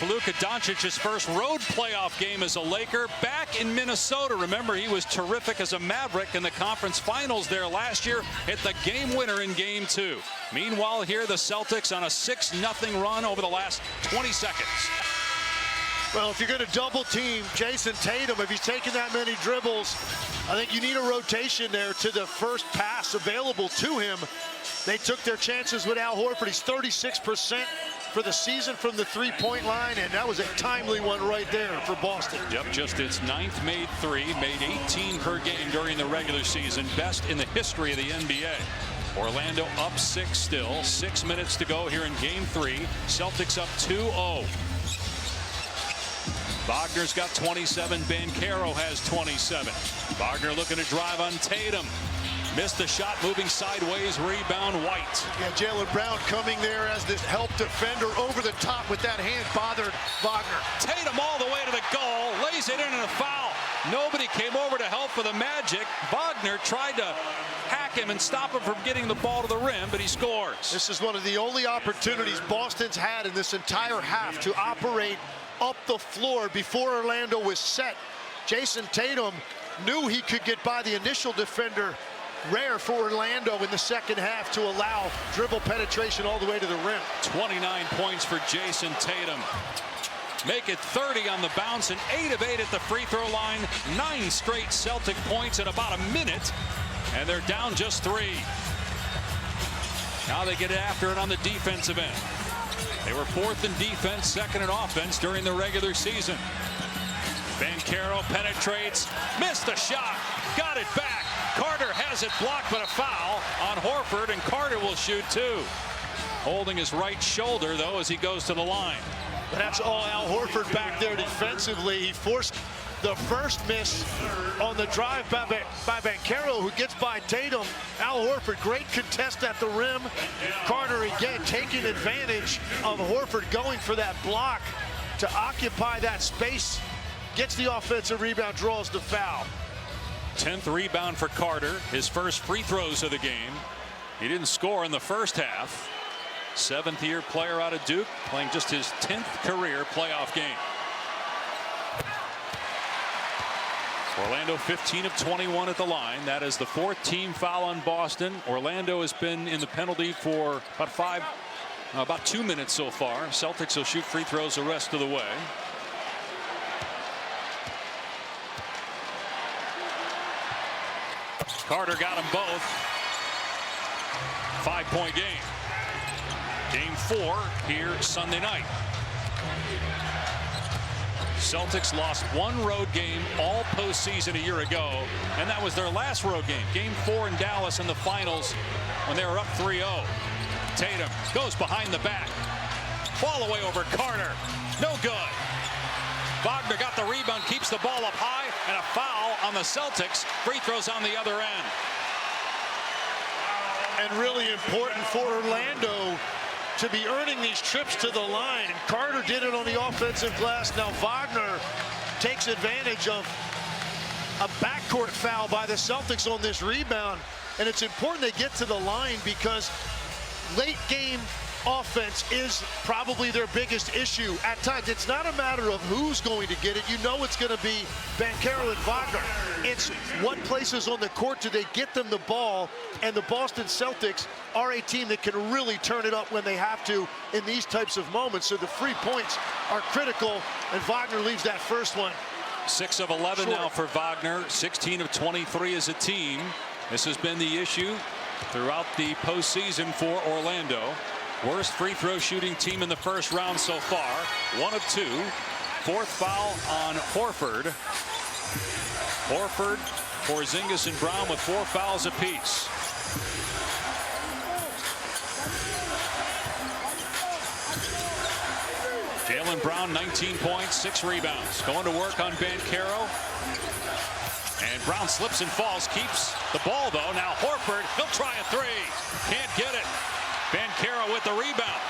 Luka Doncic's first road playoff game as a Laker back in Minnesota. Remember, he was terrific as a Maverick in the conference finals there last year. Hit the game winner in Game 2. Meanwhile, here the Celtics on a 6-0 run over the last 20 seconds. Well, if you're going to double team Jason Tatum, if he's taking that many dribbles, I think you need a rotation there to the first pass available to him. They took their chances with Al Horford. He's 36% for the season from the three-point line, and that was a timely one right there for Boston. Yep, just its 9th made 3, made 18 per game during the regular season, best in the history of the NBA. Orlando up 6 still, 6 minutes to go here in Game 3. Celtics up 2-0. Wagner's got 27, Banchero has 27. Wagner looking to drive on Tatum. Missed the shot, moving sideways, rebound White. Yeah, Jaylen Brown coming there as this help defender over the top with that hand bothered Wagner. Tatum all the way to the goal, lays it in and a foul. Nobody came over to help for the Magic. Wagner tried to hack him and stop him from getting the ball to the rim, but he scores. This is one of the only opportunities Boston's had in this entire half to operate up the floor before Orlando was set. Jason Tatum knew he could get by the initial defender. Rare for Orlando in the second half to allow dribble penetration all the way to the rim. 29 points for Jason Tatum. Make it 30 on the bounce and 8 of 8 at the free throw line. 9 straight Celtic points in about a minute, and they're down just 3. Now they get after it on the defensive end. They were 4th in defense, 2nd in offense during the regular season. Banchero penetrates, missed the shot, got it back. Carter has it blocked, but a foul on Horford, and Carter will shoot 2. Holding his right shoulder, though, as he goes to the line. But that's all Al Horford back there defensively. He forced the first miss on the drive by Banchero, who gets by Tatum. Al Horford, great contest at the rim. Carter again taking advantage of Horford going for that block to occupy that space. Gets the offensive rebound, draws the foul. 10th rebound for Carter, his first free throws of the game. He didn't score in the first half. 7th-year player out of Duke, playing just his 10th career playoff game. Orlando 15 of 21 at the line. That is the 4th team foul on Boston. Orlando has been in the penalty for about 2 minutes so far. Celtics will shoot free throws the rest of the way. Carter got them both. 5-point game. Game 4 here Sunday night. Celtics lost 1 road game all postseason a year ago, and that was their last road game. Game 4 in Dallas in the finals when they were up 3-0. Tatum goes behind the back. Ball away over Carter. No good. Wagner got the rebound, keeps the ball up high, and a foul on the Celtics. Free throws on the other end. And really important for Orlando to be earning these trips to the line. Carter did it on the offensive glass. Now Wagner takes advantage of a backcourt foul by the Celtics on this rebound. And it's important they get to the line because late game offense is probably their biggest issue at times. It's not a matter of who's going to get it. You know it's going to be Banchero and Wagner. It's what places on the court do they get them the ball, and the Boston Celtics are a team that can really turn it up when they have to in these types of moments. So the free points are critical, and Wagner leaves that first one. 6 of 11 now for Wagner, 16 of 23 as a team. This has been the issue throughout the postseason for Orlando. Worst free throw shooting team in the first round so far. 1 of 2. 4th foul on Horford. Horford, Porzingis, and Brown with 4 fouls apiece. Jaylen Brown, 19 points, 6 rebounds. Going to work on Banchero. And Brown slips and falls, keeps the ball though. Now Horford, he'll try a 3. Can't get it. Banchero with the rebound.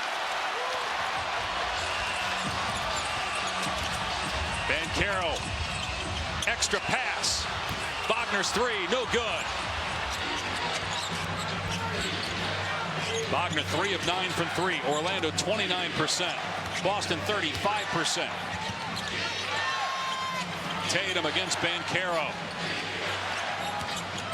Banchero, extra pass. Wagner's 3, no good. Wagner 3 of 9 from 3. Orlando 29%. Boston 35%. Tatum against Banchero.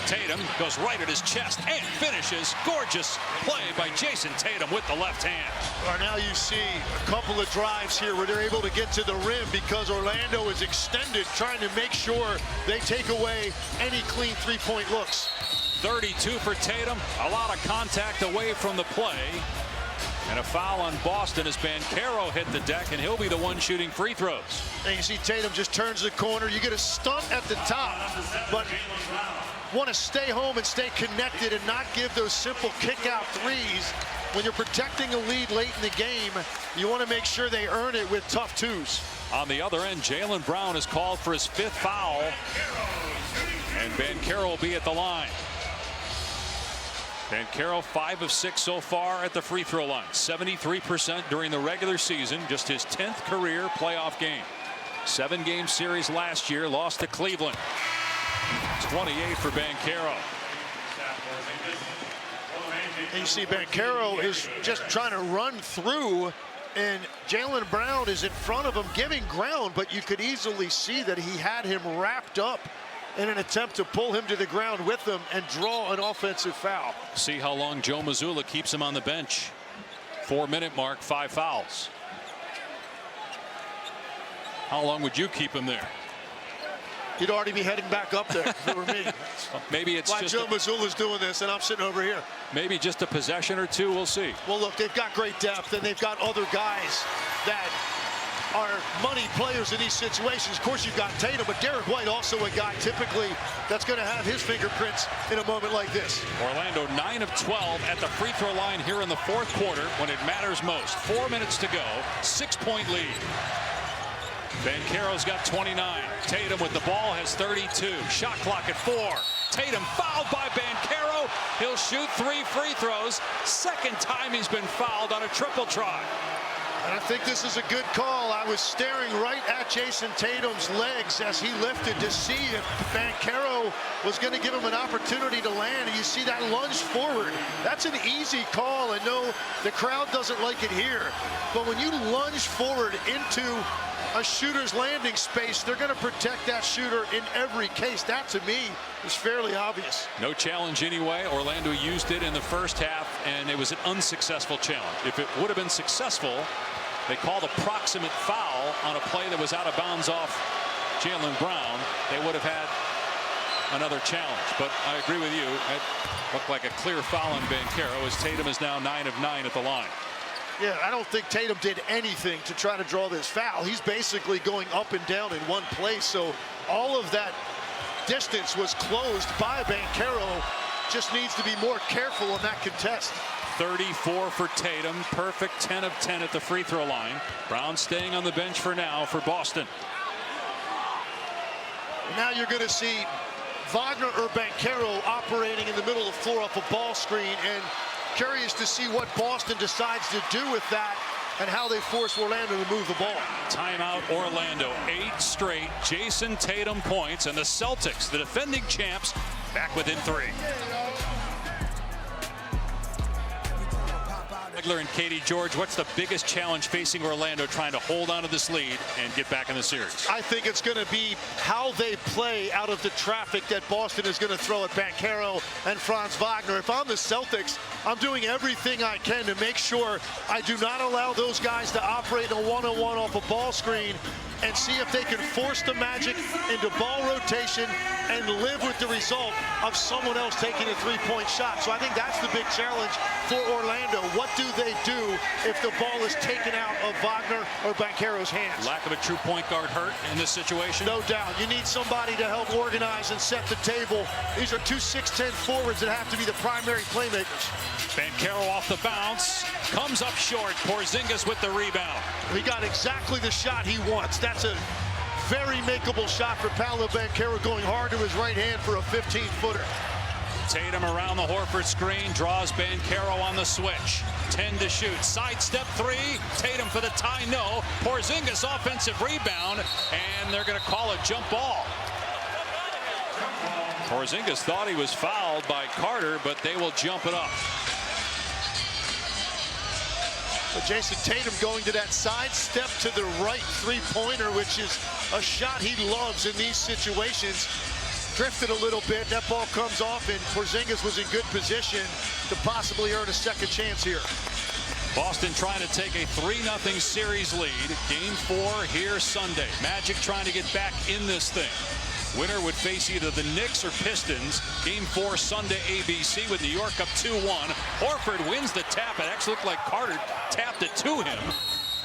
Tatum goes right at his chest and finishes. Gorgeous play by Jason Tatum with the left hand. Well, now you see a couple of drives here where they're able to get to the rim because Orlando is extended, trying to make sure they take away any clean three-point looks. 32 for Tatum. A lot of contact away from the play. And a foul on Boston as Banchero hit the deck, and he'll be the one shooting free throws. And you see Tatum just turns the corner. You get a stunt at the top, but want to stay home and stay connected and not give those simple kick-out threes. When you're protecting a lead late in the game, you want to make sure they earn it with tough twos. On the other end, Jaylen Brown is called for his 5th foul, and Banchero will be at the line. Banchero 5 of 6 so far at the free throw line. 73% during the regular season. Just his 10th career playoff game. 7-game series last year. Lost to Cleveland. 28 for Banchero. And you see Banchero is just trying to run through, and Jaylen Brown is in front of him giving ground, but you could easily see that he had him wrapped up in an attempt to pull him to the ground with him and draw an offensive foul. See how long Joe Mazzulla keeps him on the bench. 4-minute mark, 5 fouls. How long would you keep him there? He'd already be heading back up there if it were me. Maybe it's why just Joe Mazzulla's doing this and I'm sitting over here. Maybe just a possession or 2. We'll see. Well, look, they've got great depth, and they've got other guys that are money players in these situations. Of course, you've got Tatum, but Derek White also a guy typically that's going to have his fingerprints in a moment like this. Orlando 9 of 12 at the free throw line here in the 4th quarter when it matters most. 4 minutes to go, 6-point lead. Banchero's got 29. Tatum with the ball has 32. Shot clock at 4. Tatum fouled by Banchero. He'll shoot 3 free throws. 2nd time he's been fouled on a triple try. And I think this is a good call. I was staring right at Jason Tatum's legs as he lifted to see if Banchero was going to give him an opportunity to land. And you see that lunge forward. That's an easy call. And no, the crowd doesn't like it here. But when you lunge forward into a shooter's landing space, they're going to protect that shooter in every case. That, to me, is fairly obvious. No challenge anyway. Orlando used it in the first half, and it was an unsuccessful challenge. If it would have been successful, they called a proximate foul on a play that was out of bounds off Jaylen Brown. They would have had another challenge. But I agree with you. It looked like a clear foul on Banchero as Tatum is now 9 of 9 at the line. Yeah, I don't think Tatum did anything to try to draw this foul. He's basically going up and down in one place. So all of that distance was closed by Banchero. Just needs to be more careful on that contest. 34 for Tatum. Perfect 10 of 10 at the free throw line. Brown staying on the bench for now for Boston. Now you're going to see Wagner or Banchero operating in the middle of the floor off a ball screen, and curious to see what Boston decides to do with that and how they force Orlando to move the ball. Timeout Orlando. 8 straight Jason Tatum points, and the Celtics, the defending champs, back within 3. Legler and Katie George, what's the biggest challenge facing Orlando trying to hold on to this lead and get back in the series? I think it's going to be how they play out of the traffic that Boston is going to throw at Banchero and Franz Wagner. If I'm the Celtics, I'm doing everything I can to make sure I do not allow those guys to operate in a one-on-one off a ball screen and see if they can force the Magic into ball rotation and live with the result of someone else taking a three-point shot. So I think that's the big challenge for Orlando. What do they do if the ball is taken out of Wagner or Banchero's hands? Lack of a true point guard hurt in this situation? No doubt. You need somebody to help organize and set the table. These are two 6'10" forwards that have to be the primary playmakers. Banchero off the bounce, comes up short. Porzingis with the rebound. He got exactly the shot he wants. That's a very makeable shot for Paolo Banchero, going hard to his right hand for a 15-footer. Tatum around the Horford screen, draws Banchero on the switch. 10 to shoot. Sidestep 3. Tatum for the tie, no. Porzingis offensive rebound, and they're going to call a jump ball. Porzingis thought he was fouled by Carter, but they will jump it up. So Jason Tatum going to that side step to the right three-pointer, which is a shot he loves in these situations. Drifted a little bit. That ball comes off, and Porzingis was in good position to possibly earn a second chance here. Boston trying to take a 3-0 series lead. Game 4 here Sunday. Magic trying to get back in this thing. Winner would face either the Knicks or Pistons. Game 4 Sunday ABC with New York up 2-1. Horford wins the tap. It actually looked like Carter tapped it to him.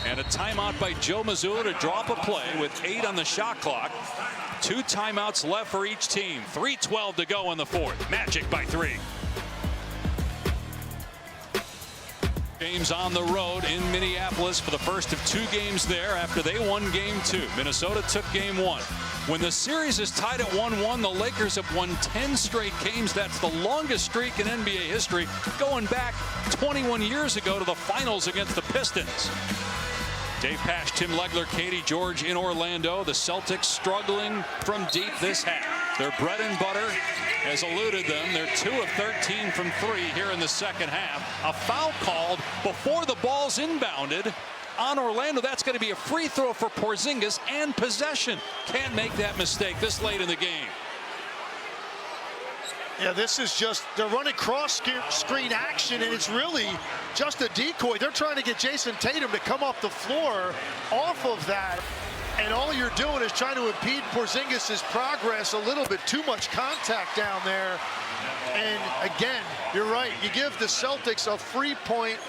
And a timeout by Joe Mazzulla to drop a play with 8 on the shot clock. 2 timeouts left for each team. 3:12 to go in the 4th. Magic by 3. James on the road in Minneapolis for the first of 2 games there after they won game 2. Minnesota took game 1. When the series is tied at 1-1, the Lakers have won 10 straight games. That's the longest streak in NBA history, going back 21 years ago to the finals against the Pistons. Dave Pasch, Tim Legler, Katie George in Orlando. The Celtics struggling from deep this half. Their bread and butter has eluded them. They're 2 of 13 from 3 here in the second half. A foul called before the ball's inbounded on Orlando. That's going to be a free throw for Porzingis and possession. Can't make that mistake this late in the game. Yeah, this is just, they're running cross-screen action, and it's really just a decoy. They're trying to get Jason Tatum to come off the floor off of that, and all you're doing is trying to impede Porzingis' progress. A little bit too much contact down there. And again, you're right, you give the Celtics a free point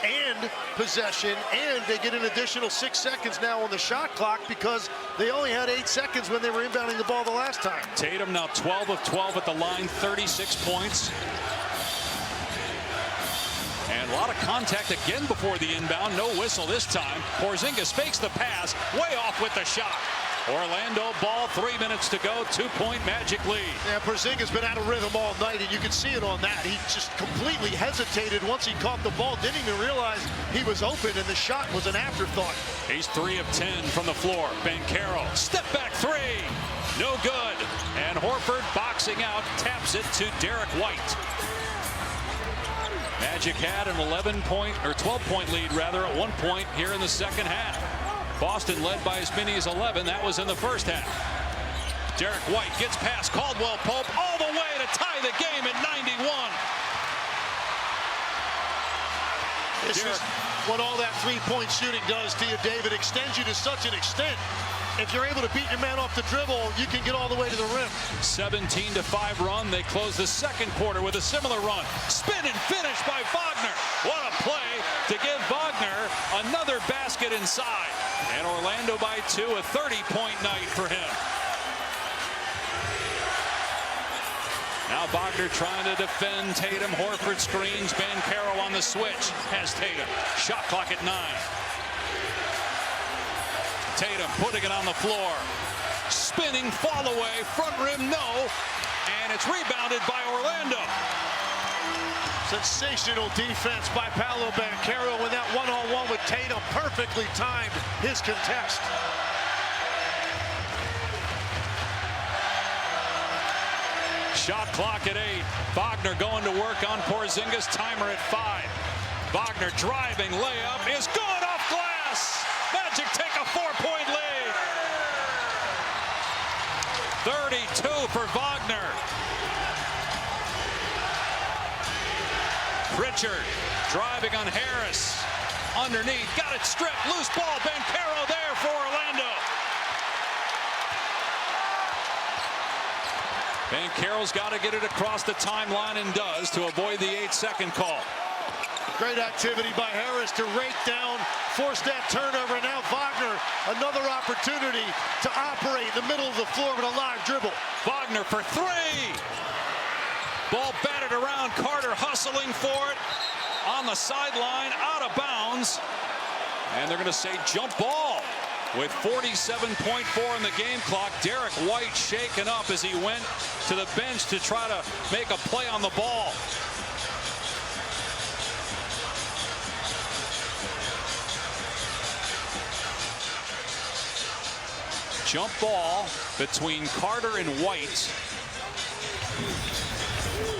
and possession, and they get an additional 6 seconds now on the shot clock because they only had 8 seconds when they were inbounding the ball the last time. Tatum now 12 of 12 at the line, 36 points. And a lot of contact again before the inbound. No whistle this time. Porzingis fakes the pass, way off with the shot. Orlando ball, 3 minutes to go, 2-point Magic lead. Yeah, Porzingis been out of rhythm all night, and you can see it on that. He just completely hesitated once he caught the ball, didn't even realize he was open, and the shot was an afterthought. He's 3 of 10 from the floor. Banchero, step back 3, no good. And Horford boxing out, taps it to Derek White. Magic had an 11-point or 12-point lead rather at one point here in the second half. Boston led by as many as 11. That was in the first half. Derek White gets past Caldwell Pope all the way to tie the game at 91. This is what all that three-point shooting does to you, David. Extends you to such an extent. If you're able to beat your man off the dribble, you can get all the way to the rim. 17-5 run. They close the second quarter with a similar run. Spin and finish by Wagner. What a play to give Wagner another basket inside. And Orlando by 2, a 30-point night for him. Now Wagner trying to defend Tatum. Horford screens. Banchero on the switch. Has Tatum. Shot clock at 9. Tatum putting it on the floor. Spinning, fall away, front rim, no. And it's rebounded by Orlando. Sensational defense by Paolo Banchero when that one-on-one with Tatum perfectly timed his contest. Shot clock at 8. Wagner going to work on Porzingis. Timer at 5. Wagner driving layup is good off glass. Magic take a 4-point lead. 32 for Wagner. Pritchard driving on Harris. Underneath, got it stripped. Loose ball. Banchero there for Orlando. Banchero's got to get it across the timeline and does to avoid the 8-second call. Great activity by Harris to rake down, force that turnover. Now Wagner, another opportunity to operate in the middle of the floor with a live dribble. Wagner for 3. Ball batted around. Carter hustling for it on the sideline, out of bounds. And they're going to say jump ball. With 47.4 in the game clock, Derek White shaken up as he went to the bench to try to make a play on the ball. Jump ball between Carter and White.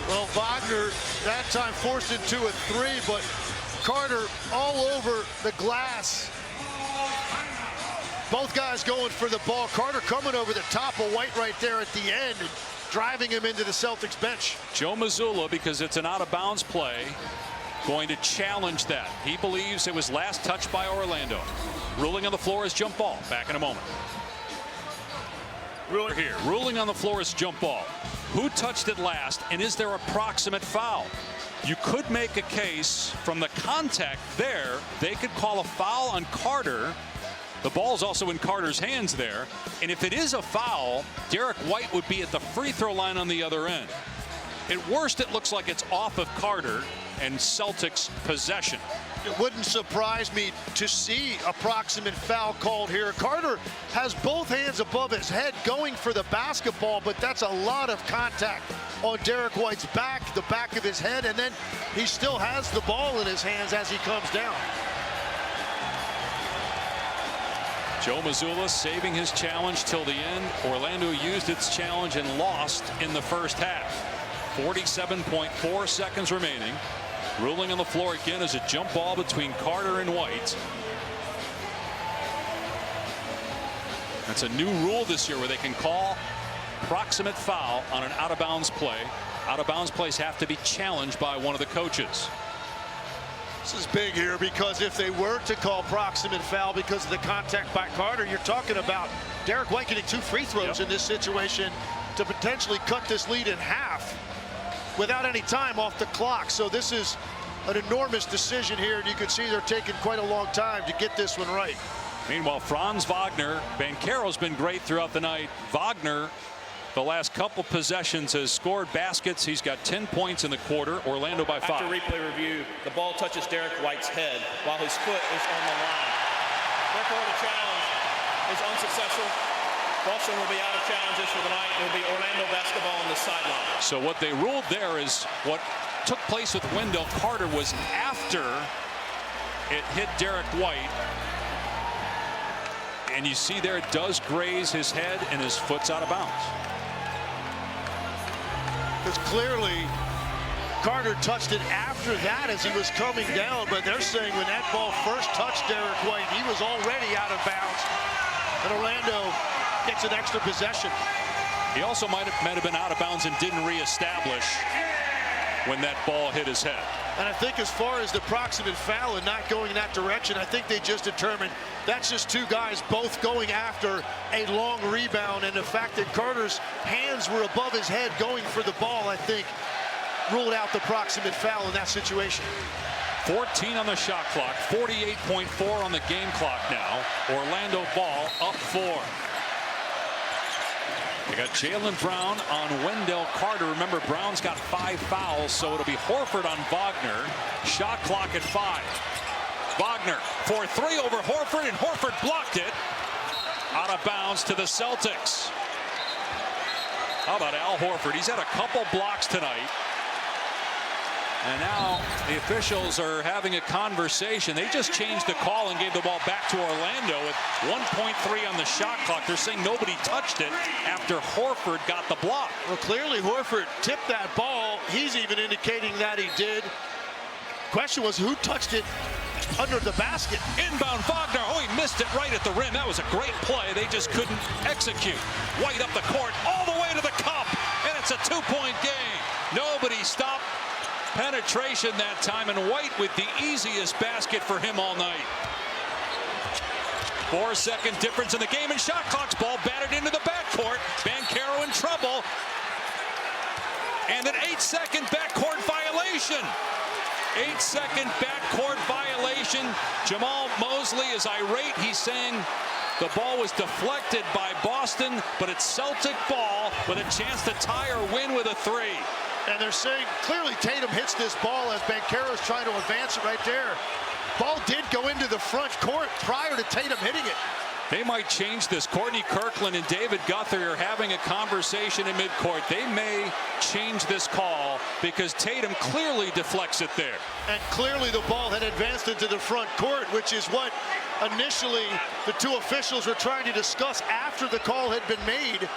Well, Wagner that time forced it to a 3, but Carter all over the glass. Both guys going for the ball. Carter coming over the top of White right there at the end and driving him into the Celtics bench. Joe Mazzulla, because it's an out-of-bounds play, going to challenge that. He believes it was last touched by Orlando. Ruling on the floor is jump ball. Back in a moment. Ruler here. Ruling on the floor is jump ball. Who touched it last, and is there a proximate foul? You could make a case from the contact there. They could call a foul on Carter. The ball's also in Carter's hands there. And if it is a foul, Derek White would be at the free throw line on the other end. At worst, it looks like it's off of Carter and Celtics possession. It wouldn't surprise me to see a proximate foul called here. Carter has both hands above his head going for the basketball, but that's a lot of contact on Derek White's back, the back of his head, and then he still has the ball in his hands as he comes down. Joe Mazzulla saving his challenge till the end. Orlando used its challenge and lost in the first half. 47.4 seconds remaining. Ruling on the floor again is a jump ball between Carter and White. That's a new rule this year where they can call proximate foul on an out-of-bounds play. Out-of-bounds plays have to be challenged by one of the coaches. This is big here because if they were to call proximate foul because of the contact by Carter, you're talking about Derek White getting 2 free throws in this situation to potentially cut this lead in half without any time off the clock. So this is an enormous decision here, and you can see they're taking quite a long time to get this one right. Meanwhile, Franz Wagner, Banchero's been great throughout the night. Wagner, the last couple possessions, has scored baskets. He's got 10 points in the quarter. Orlando by 5. After replay review, the ball touches Derek White's head while his foot is on the line. Therefore, the challenge is unsuccessful. Boston will be out of challenges for the night. It will be Orlando basketball on the sideline. So what they ruled there is what took place with Wendell Carter was after it hit Derek White. And you see there it does graze his head and his foot's out of bounds. Because clearly Carter touched it after that as he was coming down, but they're saying when that ball first touched Derek White, he was already out of bounds. And Orlando gets an extra possession. He also might have been out of bounds and didn't reestablish when that ball hit his head. And I think as far as the proximate foul and not going in that direction, I think they just determined that's just 2 guys both going after a long rebound, and the fact that Carter's hands were above his head going for the ball, I think, ruled out the proximate foul in that situation. 14 on the shot clock, 48.4 on the game clock now. Orlando ball up 4. They got Jaylen Brown on Wendell Carter. Remember, Brown's got 5 fouls, so it'll be Horford on Wagner. Shot clock at 5. Wagner for 3 over Horford, and Horford blocked it. Out of bounds to the Celtics. How about Al Horford? He's had a couple blocks tonight. And now the officials are having a conversation. They just changed the call and gave the ball back to Orlando with 1.3 on the shot clock. They're saying nobody touched it after Horford got the block. Well, clearly Horford tipped that ball. He's even indicating that he did. Question was, who touched it under the basket? Inbound Wagner. Oh, he missed it right at the rim. That was a great play. They just couldn't execute. White up the court all the way to the cup. And it's a 2-point game. Nobody stopped penetration that time, and White with the easiest basket for him all night. 4-second difference in the game, and shot clock's ball batted into the backcourt. Banchero in trouble. And an 8-second backcourt violation. 8-second backcourt violation. Jamal Mosley is irate. He's saying the ball was deflected by Boston, but it's Celtic ball with a chance to tie or win with a 3. And they're saying clearly Tatum hits this ball as Banchero's trying to advance it right there. Ball did go into the front court prior to Tatum hitting it. They might change this. Courtney Kirkland and David Guthrie are having a conversation in midcourt. They may change this call because Tatum clearly deflects it there. And clearly the ball had advanced into the front court, which is what initially the two officials were trying to discuss after the call had been made.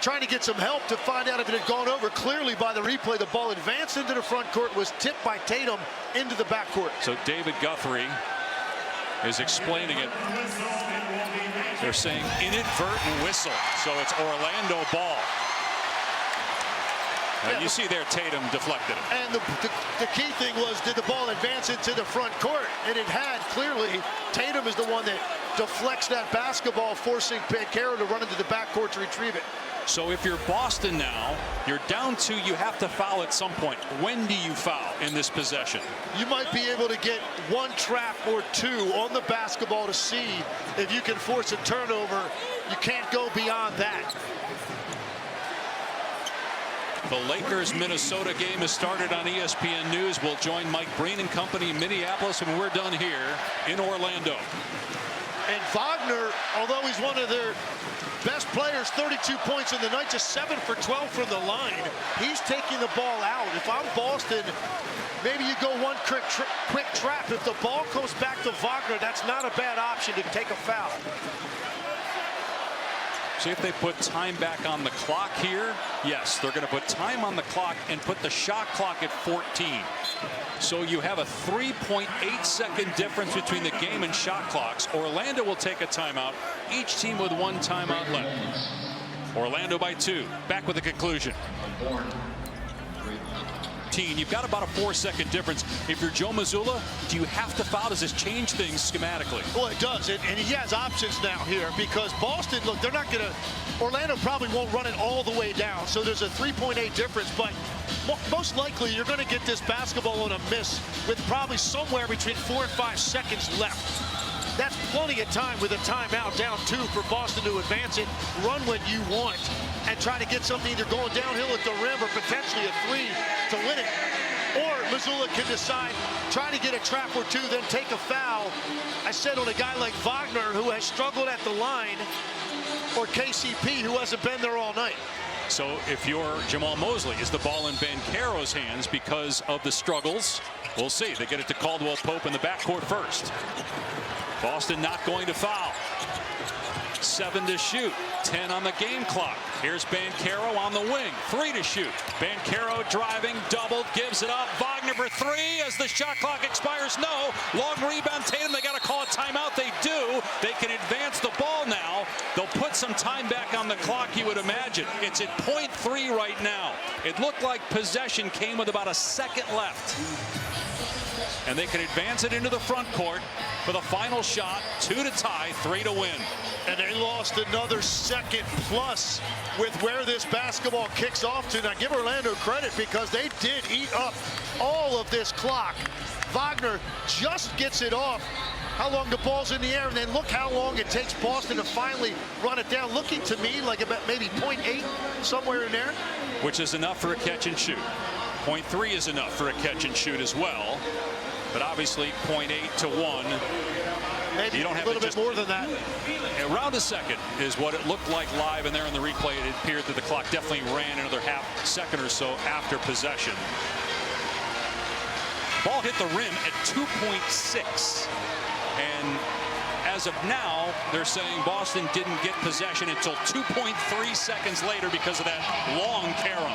Trying to get some help to find out if it had gone over. Clearly by the replay, the ball advanced into the front court, was tipped by Tatum into the backcourt. So David Guthrie is explaining it. They're saying inadvertent whistle, so it's Orlando ball. And you see there Tatum deflected it. And the key thing was, did the ball advance into the front court? And it had. Clearly Tatum is the one that deflects that basketball, forcing Banchero to run into the backcourt to retrieve it. So if you're Boston now, you're down 2, you have to foul at some point. When do you foul in this possession? You might be able to get 1 trap or 2 on the basketball to see if you can force a turnover. You can't go beyond that. The Lakers-Minnesota game has started on ESPN News. We'll join Mike Breen and company in Minneapolis when we're done here in Orlando. And Wagner, although he's one of their best players, 32 points in the night, just 7 for 12 from the line. He's taking the ball out. If I'm Boston, maybe you go 1 quick trap. If the ball comes back to Wagner, that's not a bad option to take a foul. See if they put time back on the clock here. Yes, they're going to put time on the clock and put the shot clock at 14. So you have a 3.8-second difference between the game and shot clocks. Orlando will take a timeout. Each team with 1 timeout left. Orlando by 2. Back with the conclusion. You've got about a 4-second difference. If you're Joe Mazzulla, do you have to foul? Does this change things schematically? Well, it does, and he has options now here because Boston, look, they're not going to, Orlando probably won't run it all the way down, so there's a 3.8 difference, but most likely you're going to get this basketball on a miss with probably somewhere between 4 and 5 seconds left. That's plenty of time with a timeout, down 2 for Boston to advance it, run what you want, and try to get something either going downhill at the rim or potentially a 3 to win it. Or Mazzulla can decide, try to get a trap or 2, then take a foul. I said on a guy like Wagner, who has struggled at the line, or KCP, who hasn't been there all night. So if you're Jamal Mosley, is the ball in Banchero's hands because of the struggles? We'll see. They get it to Caldwell Pope in the backcourt first. Boston not going to foul. 7 to shoot. 10 on the game clock. Here's Banchero on the wing. 3 to shoot. Banchero driving, doubled, gives it up. Wagner for 3 as the shot clock expires. No. Long rebound. Tatum, they got to call a timeout. They do. They can advance the ball now. They'll put some time back on the clock, you would imagine. It's at .3 right now. It looked like possession came with about a second left. And they can advance it into the front court for the final shot. 2 to tie, 3 to win. And they lost another second plus with where this basketball kicks off to. Now give Orlando credit because they did eat up all of this clock. Wagner just gets it off. How long the ball's in the air, and then look how long it takes Boston to finally run it down. Looking to me like about maybe .8, somewhere in there. Which is enough for a catch and shoot. .3 is enough for a catch and shoot as well. But obviously 0.8 to 1. Maybe you don't have a little bit more than that. Around a second is what it looked like live, and there in the replay it appeared that the clock definitely ran another half second or so after possession. ball hit the rim at 2.6. And as of now, they're saying Boston didn't get possession until 2.3 seconds later because of that long carom.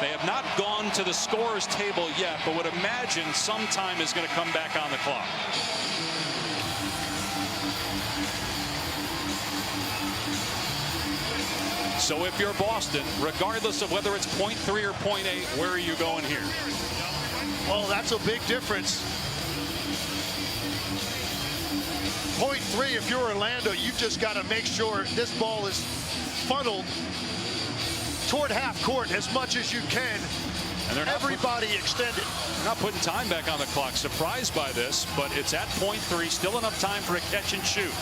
They have not gone to the scorer's table yet, but would imagine some time is going to come back on the clock. So if you're Boston, regardless of whether it's 0.3 or 0.8, where are you going here? Well, that's a big difference. 0.3, if you're Orlando, you've just got to make sure this ball is funneled toward half court as much as you can. And everybody extended. Not putting time back on the clock. Surprised by this, but it's at 0.3. Still enough time for a catch and shoot.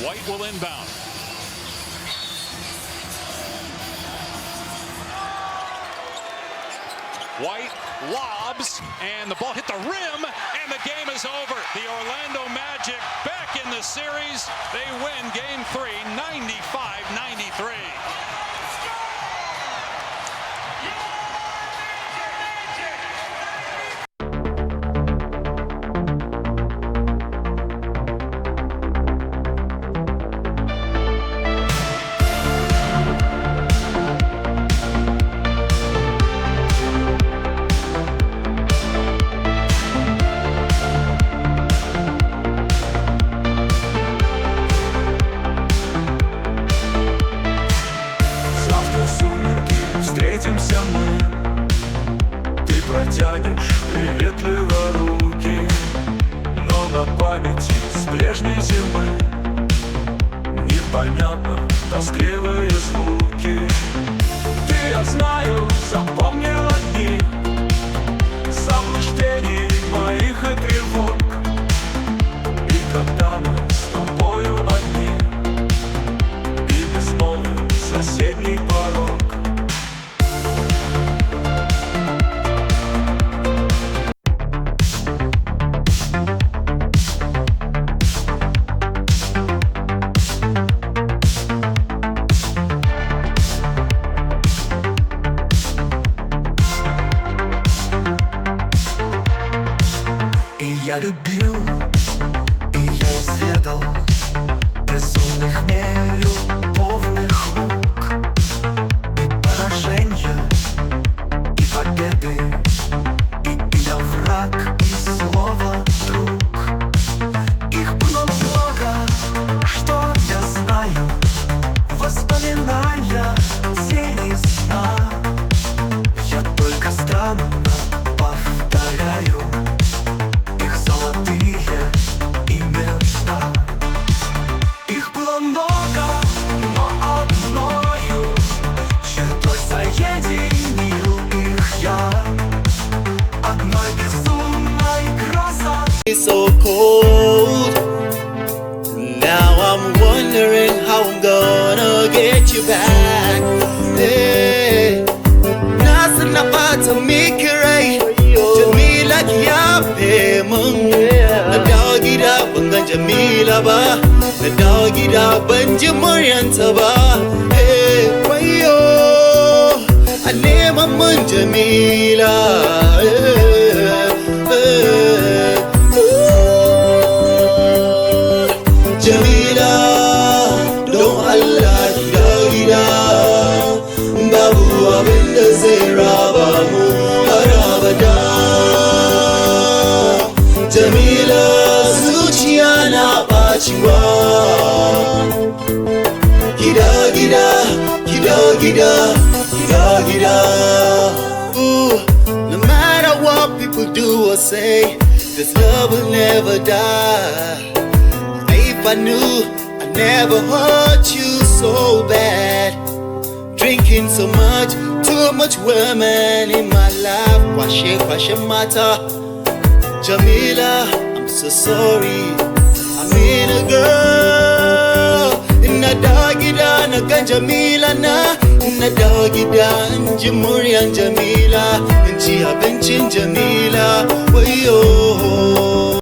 White will inbound. White lobs, and the ball hit the rim, and the game is over. The Orlando Magic back in the series. They win Game 3, 95-93. Встретимся мы, ты протянешь приветливо руки, но на памяти с прежней зимы непонятно тоскливые звуки. Ты, я знаю, запомнила дни заблуждений моих и тревог. И когда мы с тобою одни, и безмолвен соседний порог, я любил, и я изведал безумных нелюбовных рук, и поражения, и победы, и овраг, и слово друг. Их было много, что я знаю, воспоминания тени сна. Я только странно повторяю имена. Их было много, но одною чертой соединил их я, одной безумной красотой. So cold. Now I'm wondering how I'm gonna get you back. Hey, nothing about to make it right. Jamila kiyafe mun. Na dawo gida ban ga Jamila ba, na dawo gida ban ji muryanta ba. Hey, wayo, a neman mun Jamila. Jamila, don Allah ki dawo gida. Babu abin da zai raba mu har abada. Jamila, zuciya na ɓaciwa. Gida, gida, gida, gida, gida, gida. Ooh, no matter what people do or say, this love will never die. If I knew I never hurt you so bad, drinking so much, too much women in my life. Kwashe mata. Jamila, I'm so sorry. I mean a girl. Inna dawo gida na gan Jamila na. Inna dawo gida in ji muryan Jamila, in ci abincin Jamila. Wayo.